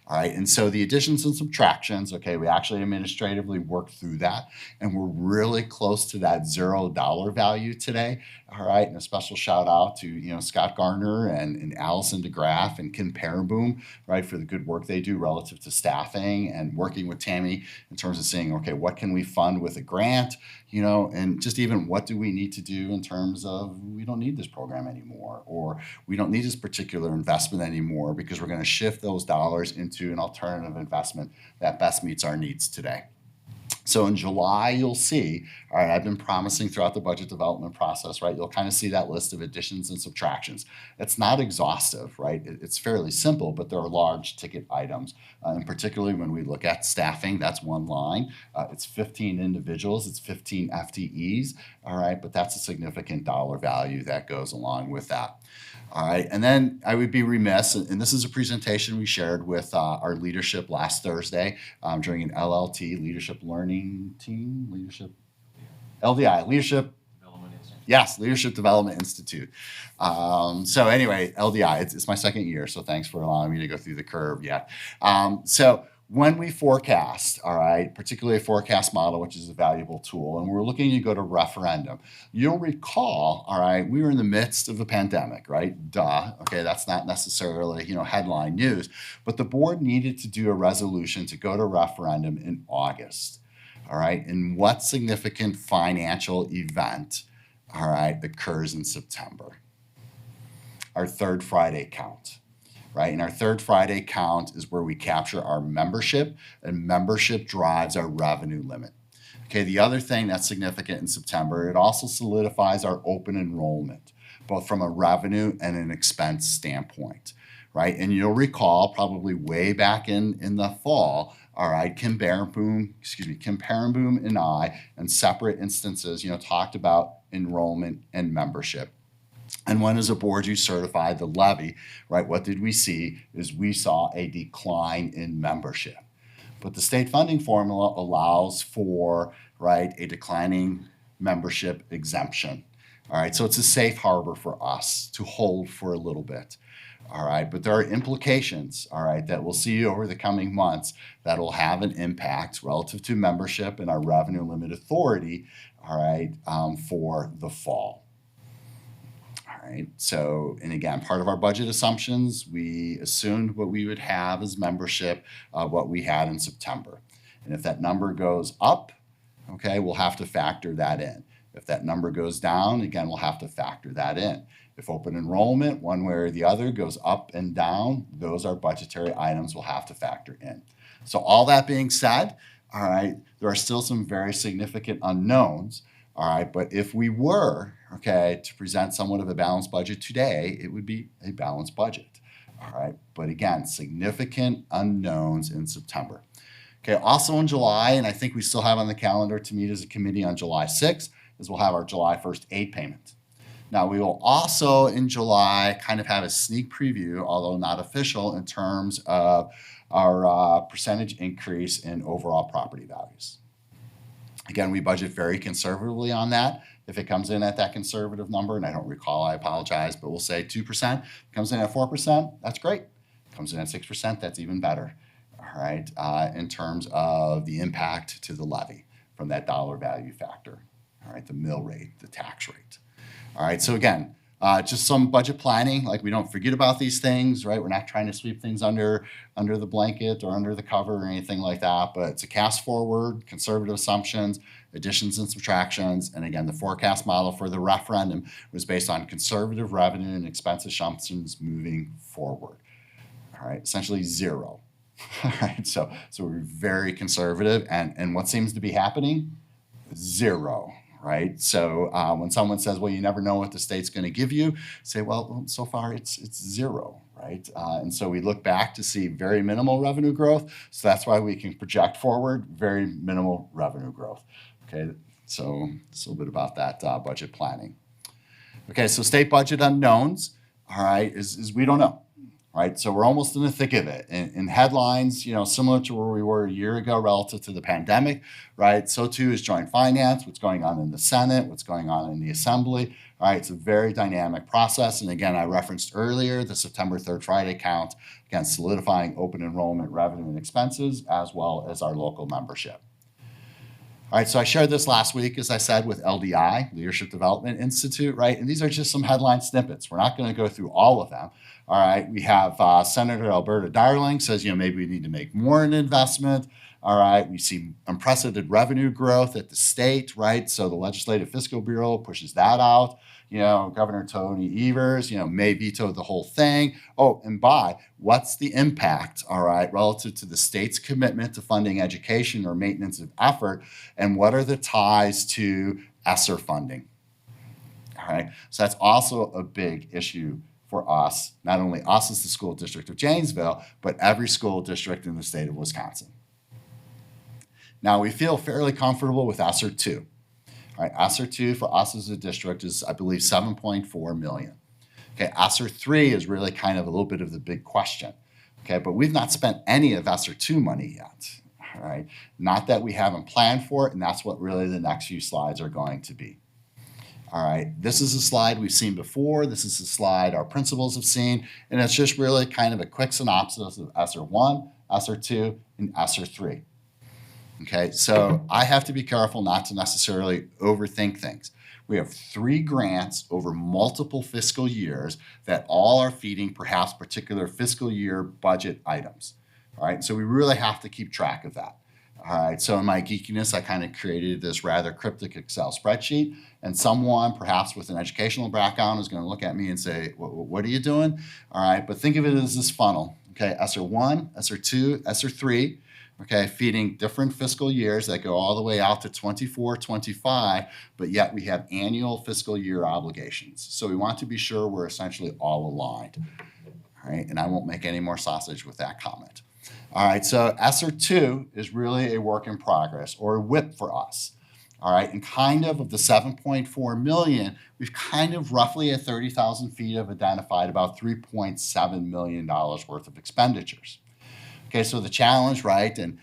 All right, and so the additions and subtractions, okay, we actually administratively worked through that, and we're really close to that $0 value today. All right, and a special shout out to Scott Garner and Allison DeGraff and Ken Pareboom, right, for the good work they do relative to staffing and working with Tammy in terms of saying, okay, what can we fund with a grant, and just even what do we need to do in terms of we don't need this program anymore, or we don't need this particular investment anymore because we're going to shift those dollars into an alternative investment that best meets our needs today. So in July, you'll see, all right, I've been promising throughout the budget development process, right, you'll kind of see that list of additions and subtractions. It's not exhaustive, right? It's fairly simple, but there are large ticket items. And particularly when we look at staffing, that's one line. It's 15 individuals, it's 15 FTEs, all right, but that's a significant dollar value that goes along with that. All right, and then I would be remiss, and this is a presentation we shared with our leadership last Thursday during an LLT, Leadership Learning Team, LDI, Leadership Yes, Leadership Development Institute. So anyway, LDI, it's my second year, so thanks for allowing me to go through the curve yet. So when we forecast, all right, particularly a forecast model, which is a valuable tool, and we're looking to go to referendum, you'll recall, all right, we were in the midst of the pandemic, right? Duh. Okay, that's not necessarily, headline news, but the board needed to do a resolution to go to referendum in August, all right? And what significant financial event, all right, occurs in September? Our third Friday count. Right? And our third Friday count is where we capture our membership, and membership drives our revenue limit. Okay, the other thing that's significant in September, it also solidifies our open enrollment, both from a revenue and an expense standpoint, right? And you'll recall probably way back in the fall, all right, Kim Perenboom and I, in separate instances, talked about enrollment and membership. And when as a board you certified the levy, right, what did we see is we saw a decline in membership. But the state funding formula allows for, right, a declining membership exemption. All right, so it's a safe harbor for us to hold for a little bit. All right, but there are implications, all right, that we'll see over the coming months that will have an impact relative to membership and our revenue limit authority, all right, for the fall. All right, so, and again, part of our budget assumptions, we assumed what we would have as membership, what we had in September. And if that number goes up, okay, we'll have to factor that in. If that number goes down, again, we'll have to factor that in. If open enrollment, one way or the other, goes up and down, those are budgetary items we'll have to factor in. So all that being said, all right, there are still some very significant unknowns. All right, but if we were, okay, to present somewhat of a balanced budget today, it would be a balanced budget. All right, but again, significant unknowns in September. Okay, also in July, and I think we still have on the calendar to meet as a committee on July 6th, is we'll have our July 1st aid payment. Now, we will also in July kind of have a sneak preview, although not official, in terms of our percentage increase in overall property values. Again, we budget very conservatively on that. If it comes in at that conservative number, and I don't recall, I apologize, but we'll say 2%. Comes in at 4%, that's great. Comes in at 6%, that's even better. All right, in terms of the impact to the levy from that dollar value factor. All right, the mill rate, the tax rate. All right, so again, just some budget planning, like we don't forget about these things, right? We're not trying to sweep things under the blanket or under the cover or anything like that, but it's a cast forward, conservative assumptions, additions and subtractions. And again, the forecast model for the referendum was based on conservative revenue and expense assumptions moving forward. All right, essentially zero. All right, so we're very conservative, and what seems to be happening? Zero. Right? So when someone says, well, you never know what the state's going to give you, say, well, so far it's zero, right? And so we look back to see very minimal revenue growth. So that's why we can project forward very minimal revenue growth. Okay, so it's a little bit about that budget planning. Okay, so state budget unknowns, all right, is we don't know. Right, so we're almost in the thick of it. In headlines, similar to where we were a year ago relative to the pandemic, right? So too is joint finance, what's going on in the Senate, what's going on in the Assembly. All right, it's a very dynamic process. And again, I referenced earlier the September 3rd Friday count, again, solidifying open enrollment revenue and expenses, as well as our local membership. All right, so I shared this last week, as I said, with LDI, Leadership Development Institute, right? And these are just some headline snippets. We're not going to go through all of them. All right, we have Senator Alberta Darling says, maybe we need to make more in investment. All right, we see unprecedented revenue growth at the state, right? So the Legislative Fiscal Bureau pushes that out. Governor Tony Evers, may veto the whole thing. Oh, and what's the impact, all right, relative to the state's commitment to funding education or maintenance of effort, and what are the ties to ESSER funding? All right, so that's also a big issue for us, not only us as the School District of Janesville, but every school district in the state of Wisconsin. Now, we feel fairly comfortable with SR2. All right, SR2 for us as a district is, I believe, 7.4 million. Okay, SR3 is really kind of a little bit of the big question. Okay, but we've not spent any of SR2 money yet. All right, not that we haven't planned for it, and that's what really the next few slides are going to be. All right, this is a slide we've seen before. This is a slide our principals have seen, and it's just really kind of a quick synopsis of SR1, SR2, and SR3. Okay, so I have to be careful not to necessarily overthink things. We have 3 grants over multiple fiscal years that all are feeding perhaps particular fiscal year budget items. All right, so we really have to keep track of that. All right, so in my geekiness, I kind of created this rather cryptic Excel spreadsheet, and someone perhaps with an educational background is going to look at me and say, what are you doing? All right, but think of it as this funnel, okay, SR1, SR2, SR3, okay, feeding different fiscal years that go all the way out to 24, 25, but yet we have annual fiscal year obligations. So we want to be sure we're essentially all aligned, all right, and I won't make any more sausage with that comment. All right, so SR2 is really a work in progress or a WIP for us. All right, and kind of the 7.4 million, we've kind of roughly at 30,000 feet have identified about $3.7 million worth of expenditures. Okay, so the challenge, right, and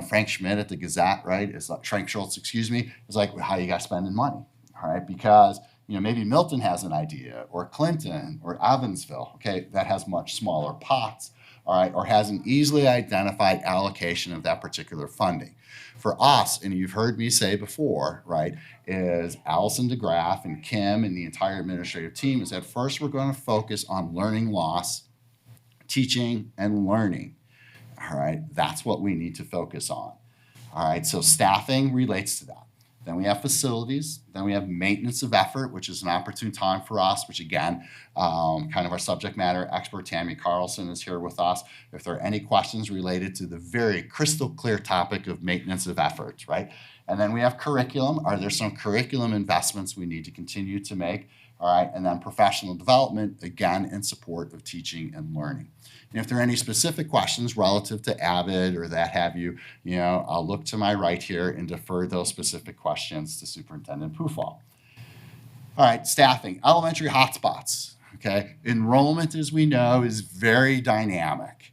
Frank Schmidt at the Gazette, right, is Frank Schultz, excuse me, is like, how you guys spending money, all right, because maybe Milton has an idea, or Clinton, or Evansville, okay, that has much smaller pots, all right, or has an easily identified allocation of that particular funding. For us, and you've heard me say before, right, is Allison DeGraff and Kim and the entire administrative team is that first we're going to focus on learning loss, teaching, and learning. All right, that's what we need to focus on. All right, so staffing relates to that. Then we have facilities. Then we have maintenance of effort, which is an opportune time for us, which again, kind of our subject matter expert, Tammy Carlson, is here with us. If there are any questions related to the very crystal clear topic of maintenance of effort, right? And then we have curriculum. Are there some curriculum investments we need to continue to make? All right, and then professional development, again, in support of teaching and learning. And if there are any specific questions relative to Avid or that have you, I'll look to my right here and defer those specific questions to Superintendent Pufall. All right, staffing, elementary hotspots, okay? Enrollment, as we know, is very dynamic,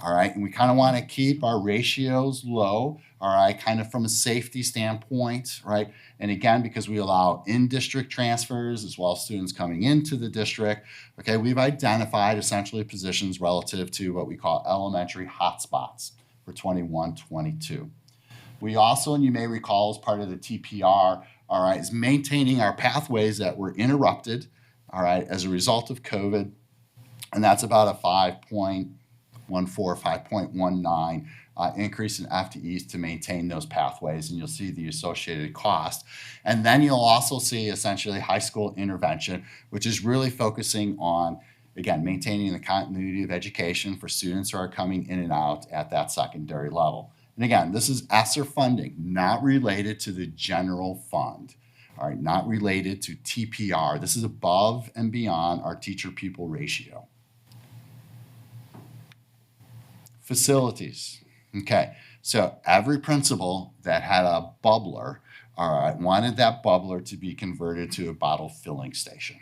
all right? And we kind of want to keep our ratios low, all right, kind of from a safety standpoint, right? And again, because we allow in-district transfers as well as students coming into the district, okay, we've identified essentially positions relative to what we call elementary hotspots for 21-22. We also, and you may recall as part of the TPR, all right, is maintaining our pathways that were interrupted, all right, as a result of COVID, and that's about a 5.14, 5.19 increase in FTEs to maintain those pathways, and you'll see the associated cost. And then you'll also see essentially high school intervention, which is really focusing on, again, maintaining the continuity of education for students who are coming in and out at that secondary level. And again, this is ESSER funding, not related to the general fund, all right, not related to TPR. This is above and beyond our teacher-pupil ratio. Facilities. Okay, so every principal that had a bubbler, all right, wanted that bubbler to be converted to a bottle filling station.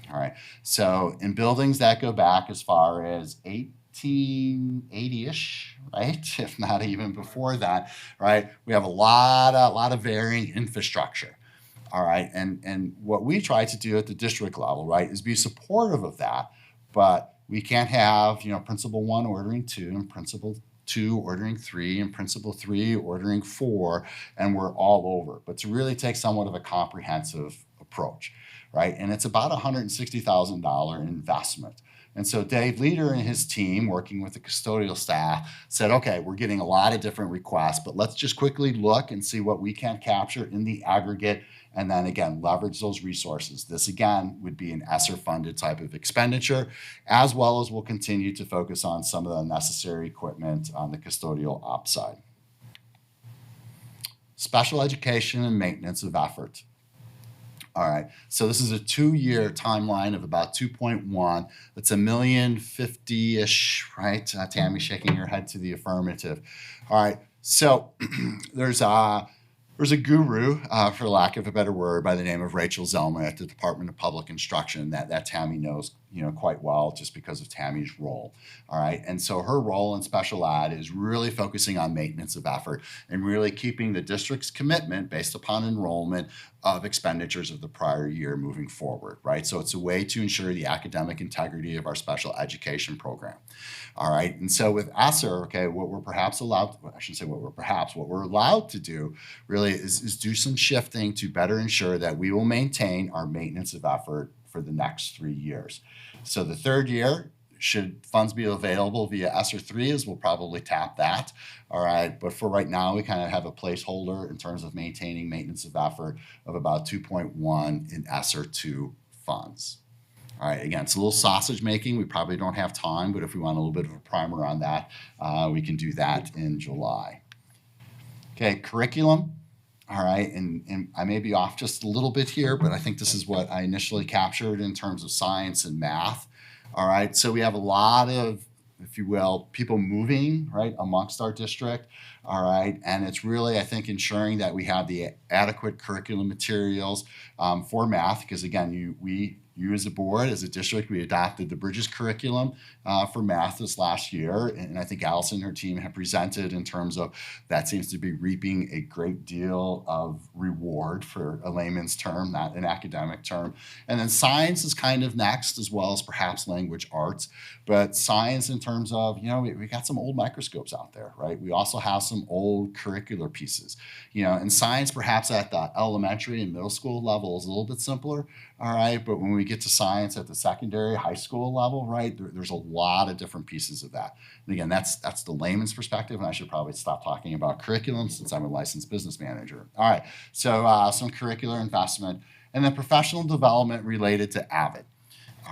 All right, so in buildings that go back as far as 1880-ish, right, if not even before that, right, we have a lot of varying infrastructure. All right, and what we try to do at the district level, right, is be supportive of that, but we can't have, principal 1 ordering 2 and principal 2 ordering 3 and principal 3 ordering 4, and we're all over. But to really take somewhat of a comprehensive approach, right? And it's about a $160,000 investment. And so Dave Leader and his team, working with the custodial staff, said, okay, we're getting a lot of different requests, but let's just quickly look and see what we can capture in the aggregate, and then again, leverage those resources. This again would be an ESSER-funded type of expenditure, as well as we'll continue to focus on some of the necessary equipment on the custodial ops side. Special education and maintenance of effort. All right, so this is a 2-year timeline of about 2.1. That's $1,050,000-ish, right? Tammy shaking her head to the affirmative. All right, so there's a guru, for lack of a better word, by the name of Rachel Zellman at the Department of Public Instruction that Tammy knows, quite well just because of Tammy's role. All right, and so her role in special ed is really focusing on maintenance of effort and really keeping the district's commitment based upon enrollment of expenditures of the prior year moving forward, right? So it's a way to ensure the academic integrity of our special education program. All right, and so with ESSER, okay, what we're allowed to do really is do some shifting to better ensure that we will maintain our maintenance of effort for the next 3 years. So the third year, should funds be available via ESSER 3, we'll probably tap that. All right, but for right now, we kind of have a placeholder in terms of maintaining maintenance of effort of about 2.1 in ESSER 2 funds. All right, again, it's a little sausage making. We probably don't have time, but if we want a little bit of a primer on that, we can do that in July. Okay, curriculum. All right, and I may be off just a little bit here, but I think this is what I initially captured in terms of science and math. All right, so we have a lot of, if you will, people moving, right, amongst our district. All right, and it's really, I think, ensuring that we have the adequate curriculum materials for math, because again, you as a board, as a district, we adopted the Bridges curriculum for math this last year. And I think Allison and her team have presented in terms of that seems to be reaping a great deal of reward, for a layman's term, not an academic term. And then science is kind of next, as well as perhaps language arts. But science in terms of, we got some old microscopes out there, right? We also have some old curricular pieces. And science perhaps at the elementary and middle school level is a little bit simpler. All right, but when we get to science at the secondary, high school level, right, there's a lot of different pieces of that. And again, that's the layman's perspective, and I should probably stop talking about curriculum since I'm a licensed business manager. All right, so some curricular investment, and then professional development related to AVID.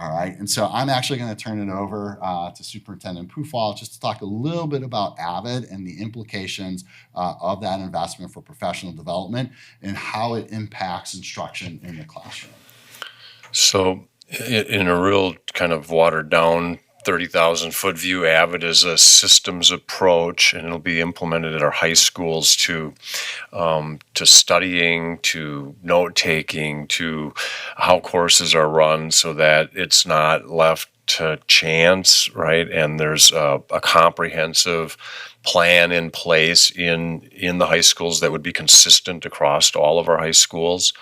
All right, and so I'm actually going to turn it over to Superintendent Pufall just to talk a little bit about AVID and the implications of that investment for professional development and how it impacts instruction in the classroom. So in a real kind of watered down 30,000 foot view, AVID is a systems approach, and it'll be implemented at our high schools to studying, to note taking, to how courses are run, so that it's not left to chance, right? And there's a comprehensive plan in place in the high schools that would be consistent across all of our high schools.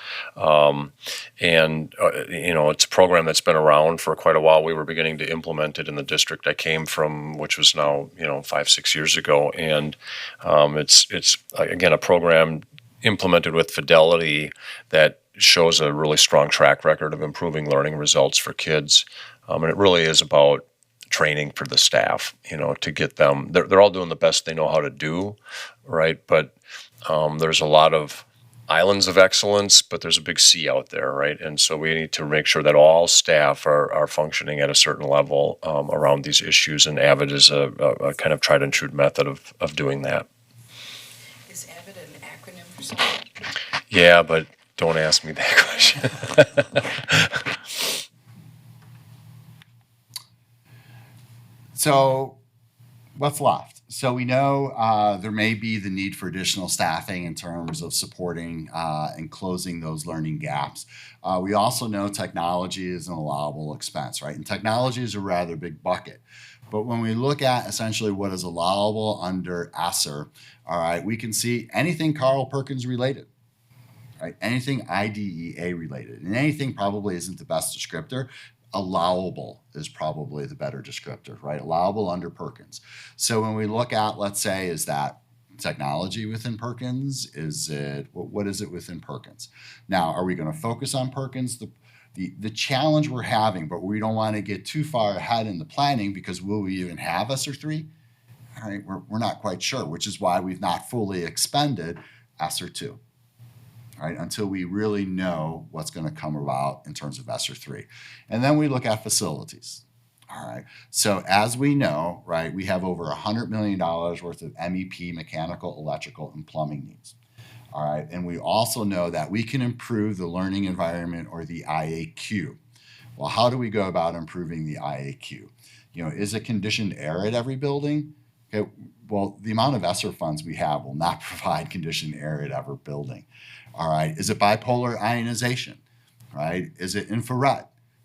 It's a program that's been around for quite a while. We were beginning to implement it in the district I came from, which was now 5-6 years ago, and it's again a program implemented with fidelity that shows a really strong track record of improving learning results for kids. And it really is about training for the staff, to get them, they're all doing the best they know how to do, right? But there's a lot of islands of excellence, but there's a big sea out there, right? And so we need to make sure that all staff are functioning at a certain level around these issues, and AVID is a kind of tried and true method of doing that. Is AVID an acronym for something? Yeah, but don't ask me that question. So what's left? So we know there may be the need for additional staffing in terms of supporting and closing those learning gaps. We also know technology is an allowable expense, right? And technology is a rather big bucket. But when we look at essentially what is allowable under ESSER, all right, we can see anything Carl Perkins related, right? Anything IDEA related, and anything probably isn't the best descriptor. Allowable is probably the better descriptor, right? Allowable under Perkins. So when we look at, let's say, is that technology within Perkins? What is it within Perkins? Now, are we going to focus on Perkins? The challenge we're having, but we don't want to get too far ahead in the planning, because will we even have ESSER 3? All right, we're not quite sure, which is why we've not fully expended ESSER 2. Right, until we really know what's going to come about in terms of ESSER 3. And then we look at facilities. All right, so as we know, right, we have over $100 million worth of MEP, mechanical, electrical, and plumbing needs. All right, and we also know that we can improve the learning environment, or the IAQ. Well, how do we go about improving the IAQ? Is it conditioned air at every building? Okay, well, the amount of ESSER funds we have will not provide conditioned air at every building. All right, is it bipolar ionization? Right, is it infrared?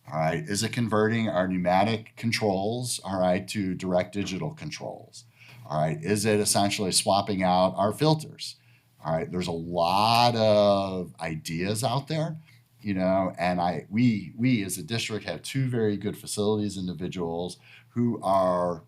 All right, is it converting our pneumatic controls, all right, to direct digital controls? All right, is it essentially swapping out our filters? All right, there's a lot of ideas out there, and we as a district have two very good facilities individuals who are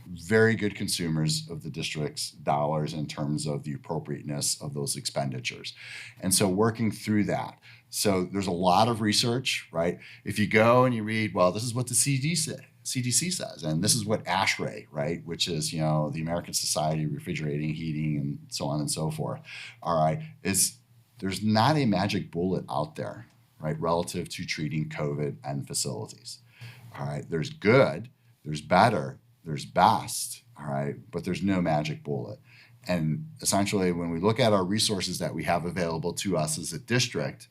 very good consumers of the district's dollars in terms of the appropriateness of those expenditures. And so working through that. So there's a lot of research, right? If you go and you read, well, this is what the CDC says, and this is what ASHRAE, right, which is, the American Society of Refrigerating, Heating, and so on and so forth, all right, there's not a magic bullet out there, right, relative to treating COVID and facilities. All right, there's good, there's better, there's best, all right, but there's no magic bullet. And essentially, when we look at our resources that we have available to us as a district,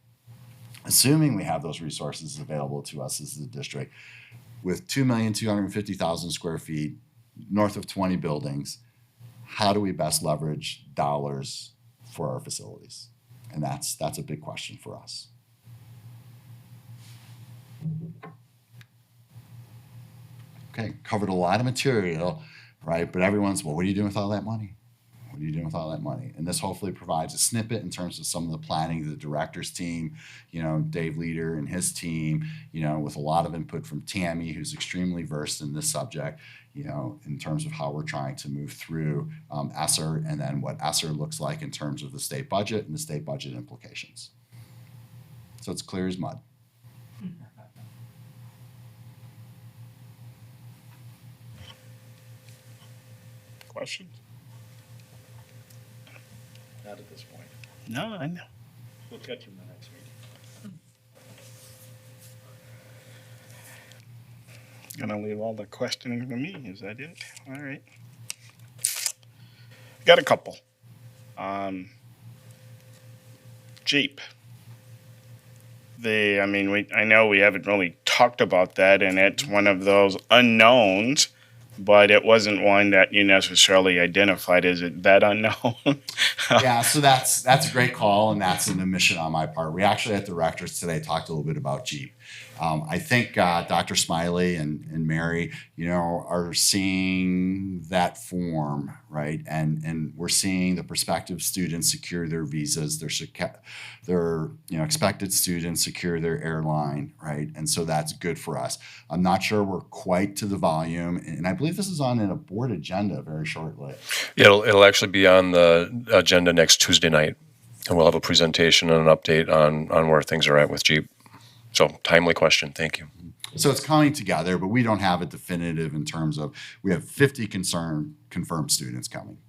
assuming we have those resources available to us as a district, with 2,250,000 square feet, north of 20 buildings, how do we best leverage dollars for our facilities? And that's a big question for us. Okay, covered a lot of material, right? But everyone's, well, what are you doing with all that money? What are you doing with all that money? And this hopefully provides a snippet in terms of some of the planning of the director's team, Dave Leader and his team, with a lot of input from Tammy, who's extremely versed in this subject, in terms of how we're trying to move through ESSER and then what ESSER looks like in terms of the state budget and the state budget implications. So it's clear as mud. Questions? Not at this point. No, I know. We'll catch you in the next meeting. Gonna leave all the questioning to me. Is that it? All right. Got a couple. Jeep. I know we haven't really talked about that, and it's one of those unknowns, but it wasn't one that you necessarily identified. Is it that unknown? Yeah, so that's a great call, and that's an omission on my part. We actually at the directors today talked a little bit about Jeep. I think Dr. Smiley and Mary, are seeing that form, right? And we're seeing the prospective students secure their visas, their expected students secure their airline, right? And so that's good for us. I'm not sure we're quite to the volume, and I believe this is on a board agenda very shortly. It'll actually be on the agenda next Tuesday night, and we'll have a presentation and an update on where things are at with Jeep. So timely question. Thank you. So it's coming together, but we don't have it definitive in terms of we have 50 confirmed students coming.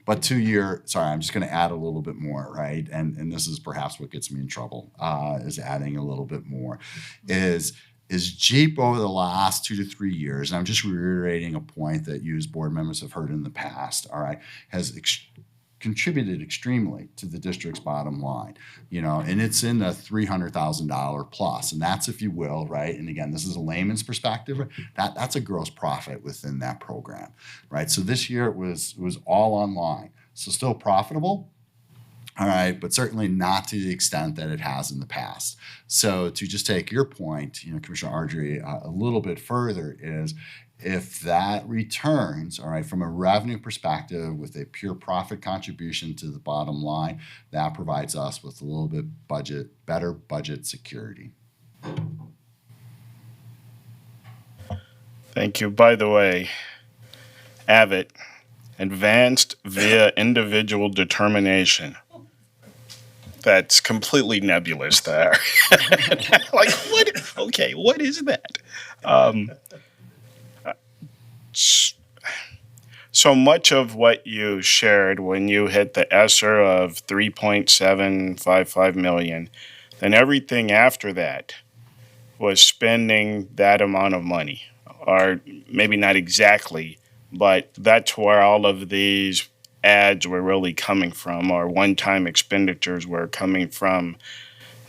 But I'm just going to add a little bit more, right? And this is perhaps what gets me in trouble, is adding a little bit more, is Jeep over the last 2 to 3 years, and I'm just reiterating a point that you as board members have heard in the past, all right, has contributed extremely to the district's bottom line, and it's in the $300,000 plus, and that's, if you will, right? And again, this is a layman's perspective. That's a gross profit within that program, right? So this year it was all online, so still profitable, all right, but certainly not to the extent that it has in the past. So to just take your point, Commissioner Ardrey, a little bit further is, if that returns, all right, from a revenue perspective with a pure profit contribution to the bottom line, that provides us with a little bit better budget security. Thank you. By the way, AVIT, advanced via individual determination. That's completely nebulous there. Like, what? Okay, what is that? So much of what you shared when you hit the ESSER of $3.755 million, then everything after that was spending that amount of money, or maybe not exactly, but that's where all of these ads were really coming from, or one-time expenditures were coming from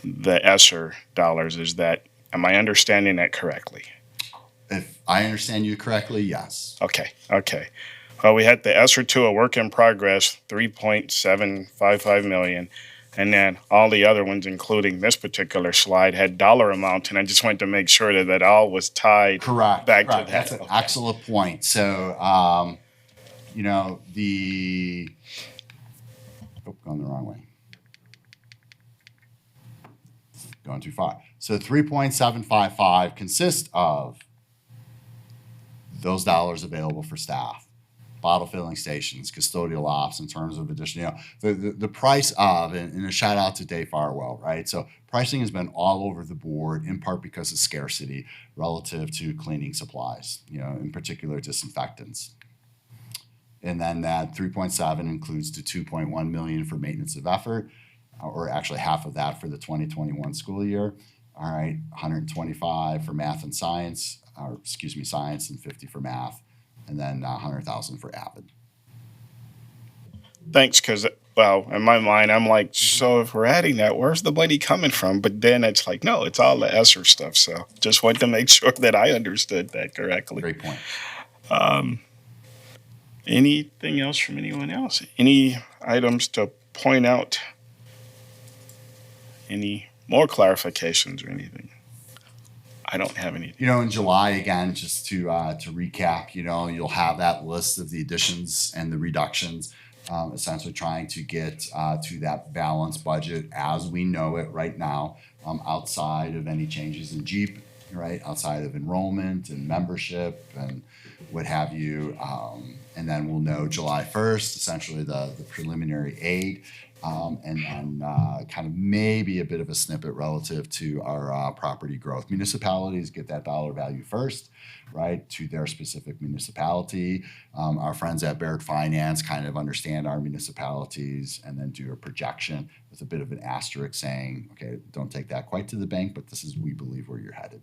the ESSER dollars. Am I understanding that correctly? If I understand you correctly, yes. Okay. Well, we had the SR2, a work in progress, $3.755 million. And then all the other ones, including this particular slide, had dollar amounts. And I just wanted to make sure that all was tied back to that. That's an excellent point. So you know, going the wrong way. Going too far. So 3.755 consists of those dollars available for staff, bottle filling stations, custodial ops in terms of additional, the price of, and a shout out to Dave Farwell, right? So pricing has been all over the board, in part because of scarcity relative to cleaning supplies, in particular disinfectants. And then that 3.7 includes the 2.1 million for maintenance of effort, or actually half of that for the 2021 school year. All right, 125 for math and science, science, and 50 for math, and then 100,000 for Avid. Thanks, because, well, in my mind, I'm like, so if we're adding that, where's the money coming from? But then it's like, no, it's all the ESSER stuff. So just wanted to make sure that I understood that correctly. Great point. Anything else from anyone else? Any items to point out? Any more clarifications or anything? I don't have anything. In July, again, just to recap, you'll have that list of the additions and the reductions, essentially trying to get to that balanced budget as we know it right now, outside of any changes in Jeep, right? Outside of enrollment and membership and what have you. And then we'll know July 1st, essentially the preliminary aid. And then kind of maybe a bit of a snippet relative to our property growth. Municipalities get that dollar value first, right, to their specific municipality. Our friends at Baird Finance kind of understand our municipalities and then do a projection with a bit of an asterisk saying, okay, don't take that quite to the bank, but this is, we believe, where you're headed.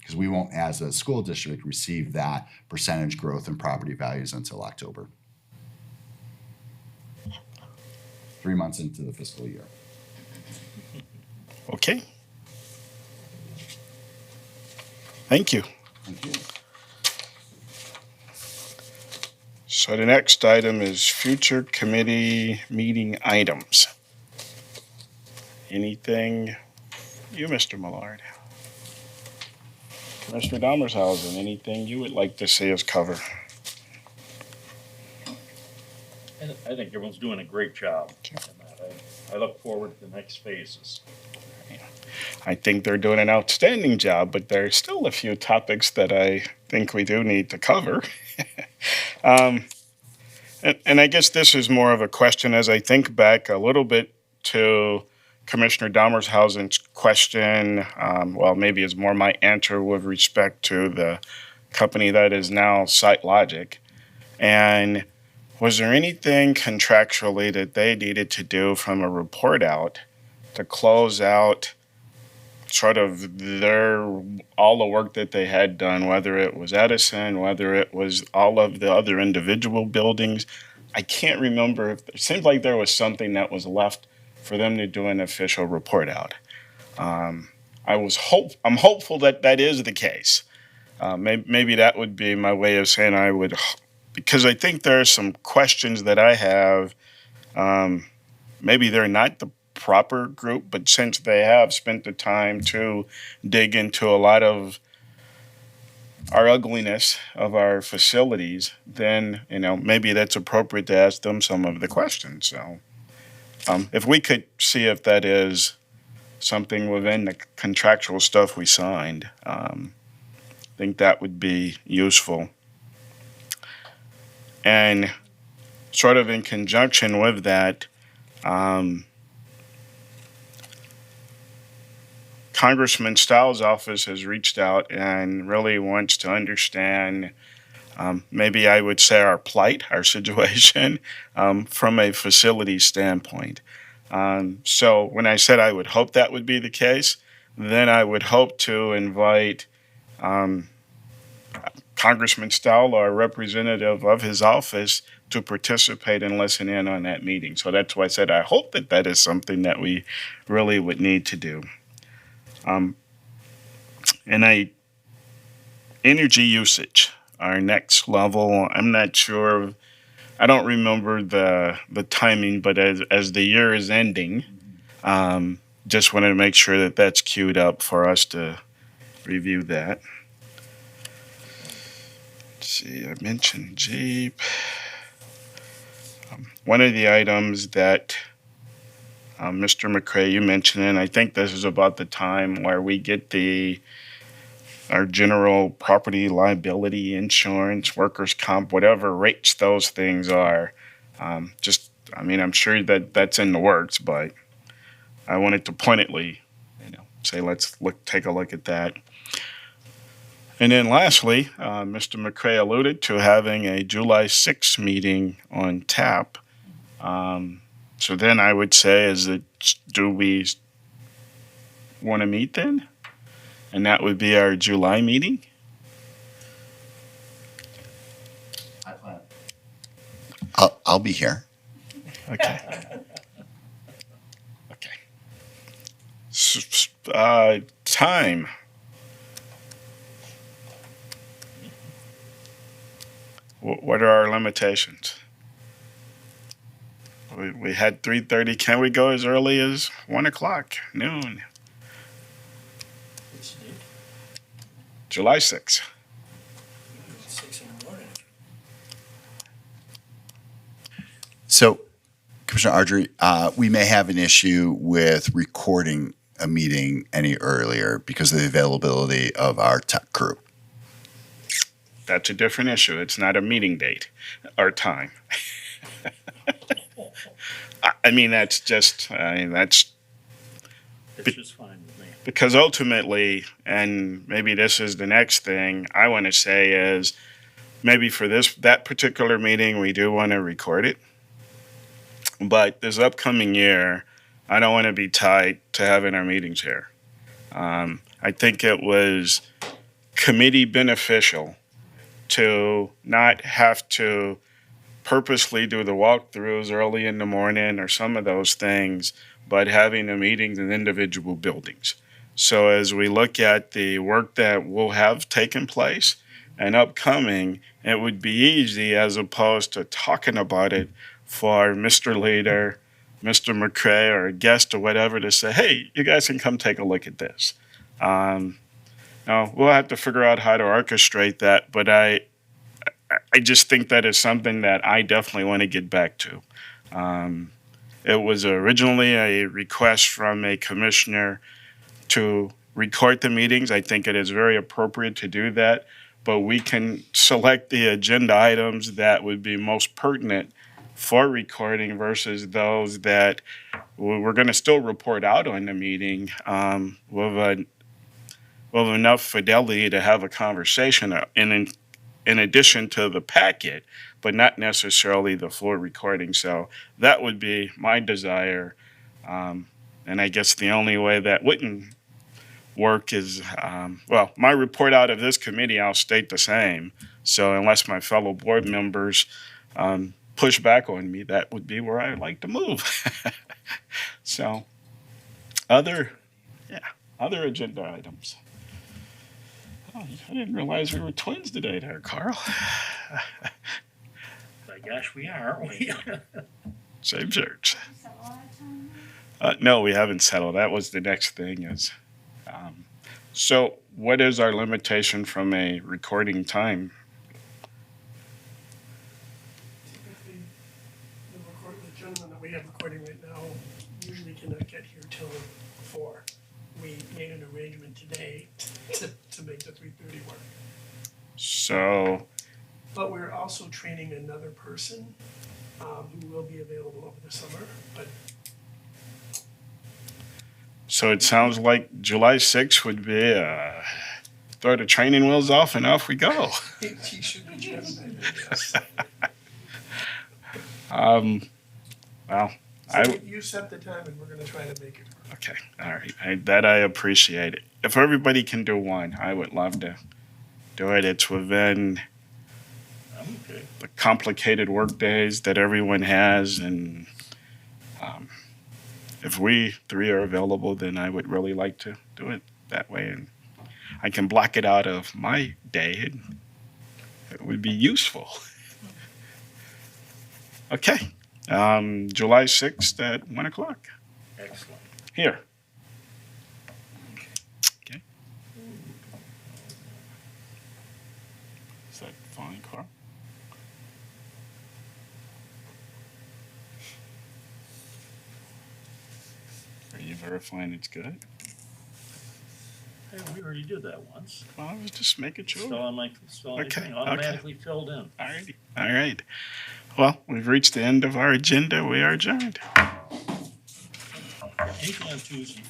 Because we won't, as a school district, receive that percentage growth in property values until October. 3 months into the fiscal year. Okay. Thank you. Thank you. So the next item is future committee meeting items. Anything, you, Mr. Millard? Mr. Dommershausen, anything you would like to see us cover? I think everyone's doing a great job. I look forward to the next phases. I think they're doing an outstanding job, but there's still a few topics that I think we do need to cover. And I guess this is more of a question as I think back a little bit to Commissioner Dommershausen's question. Well, maybe it's more my answer with respect to the company that is now SiteLogic. And was there anything contractually that they needed to do from a report out to close out sort of all the work that they had done, whether it was Edison, whether it was all of the other individual buildings? I can't remember. It seems like there was something that was left for them to do an official report out. I'm hopeful that that is the case. Maybe that would be my way of saying I would, because I think there are some questions that I have. Maybe they're not the proper group, but since they have spent the time to dig into a lot of our ugliness of our facilities, then, maybe that's appropriate to ask them some of the questions. So if we could see if that is something within the contractual stuff we signed, I think that would be useful. And sort of in conjunction with that, Congressman Stiles' office has reached out and really wants to understand, maybe I would say our plight, our situation, from a facility standpoint. So when I said I would hope that would be the case, then I would hope to invite Congressman Stiles, or a representative of his office, to participate and listen in on that meeting. So that's why I said I hope that that is something that we really would need to do. Energy usage, our next level. I'm not sure. I don't remember the timing, but as the year is ending, just wanted to make sure that that's queued up for us to review that. see, I mentioned Jeep. One of the items that Mr. McCray, you mentioned, and I think this is about the time where we get our general property liability insurance, workers' comp, whatever rates those things are. I'm sure that that's in the works, but I wanted to pointedly, say take a look at that. And then lastly, Mr. McCray alluded to having a July 6th meeting on tap. So then I would say, do we want to meet then? And that would be our July meeting? I'll be here. Okay. Okay. Time. What are our limitations? We had 3:30. Can we go as early as 1 o'clock, noon? July 6th. 6 in the morning. So, Commissioner Ardrey, we may have an issue with recording a meeting any earlier because of the availability of our tech crew. That's a different issue. It's not a meeting date or time. That's just fine with me. because ultimately, and maybe this is the next thing I want to say is maybe for that particular meeting, we do want to record it. But this upcoming year, I don't want to be tied to having our meetings here. I think it was committee beneficial to not have to purposely do the walkthroughs early in the morning or some of those things, but having the meetings in individual buildings. So as we look at the work that will have taken place and upcoming, it would be easy as opposed to talking about it for Mr. Leader, Mr. McCray, or a guest or whatever to say, hey, you guys can come take a look at this. Now, we'll have to figure out how to orchestrate that, but I just think that is something that I definitely want to get back to. It was originally a request from a commissioner to record the meetings. I think it is very appropriate to do that, but we can select the agenda items that would be most pertinent for recording versus those that we're going to still report out on the meeting with enough fidelity to have a conversation in addition to the packet, but not necessarily the full recording. So that would be my desire. And I guess the only way that wouldn't work is, my report out of this committee, I'll state the same. So unless my fellow board members push back on me, that would be where I'd like to move. So other agenda items. Oh, I didn't realize we were twins today there, Carl. My gosh, we are, aren't we? Same church. Is that a lot of time? No, we haven't settled. That was the next thing is. So what is our limitation from a recording time? Typically, the gentleman that we have recording right now usually cannot get here till 4. We made an arrangement today to make the 3:30 work. So, But we're also training another person who will be available over the summer, but so it sounds like July 6th would be throw the training wheels off and off we go. he should be just, yes. Well, So you set the time and we're gonna try to make it. okay, all right. I appreciate it. If everybody can do one, I would love to do it. It's within Okay. the complicated work days that everyone has, and if we three are available, then I would really like to do it that way, and I can block it out of my day, and it would be useful. Okay, July 6th at 1 o'clock Excellent. here. Okay. Is that fine, Carl? Are you verifying it's good? Hey, we already did that once. Well, I was just making Still sure. on my, still on my Okay, thing, okay. automatically filled in. Alrighty. All right. Well, we've reached the end of our agenda. We are adjourned. Anything on Tuesday?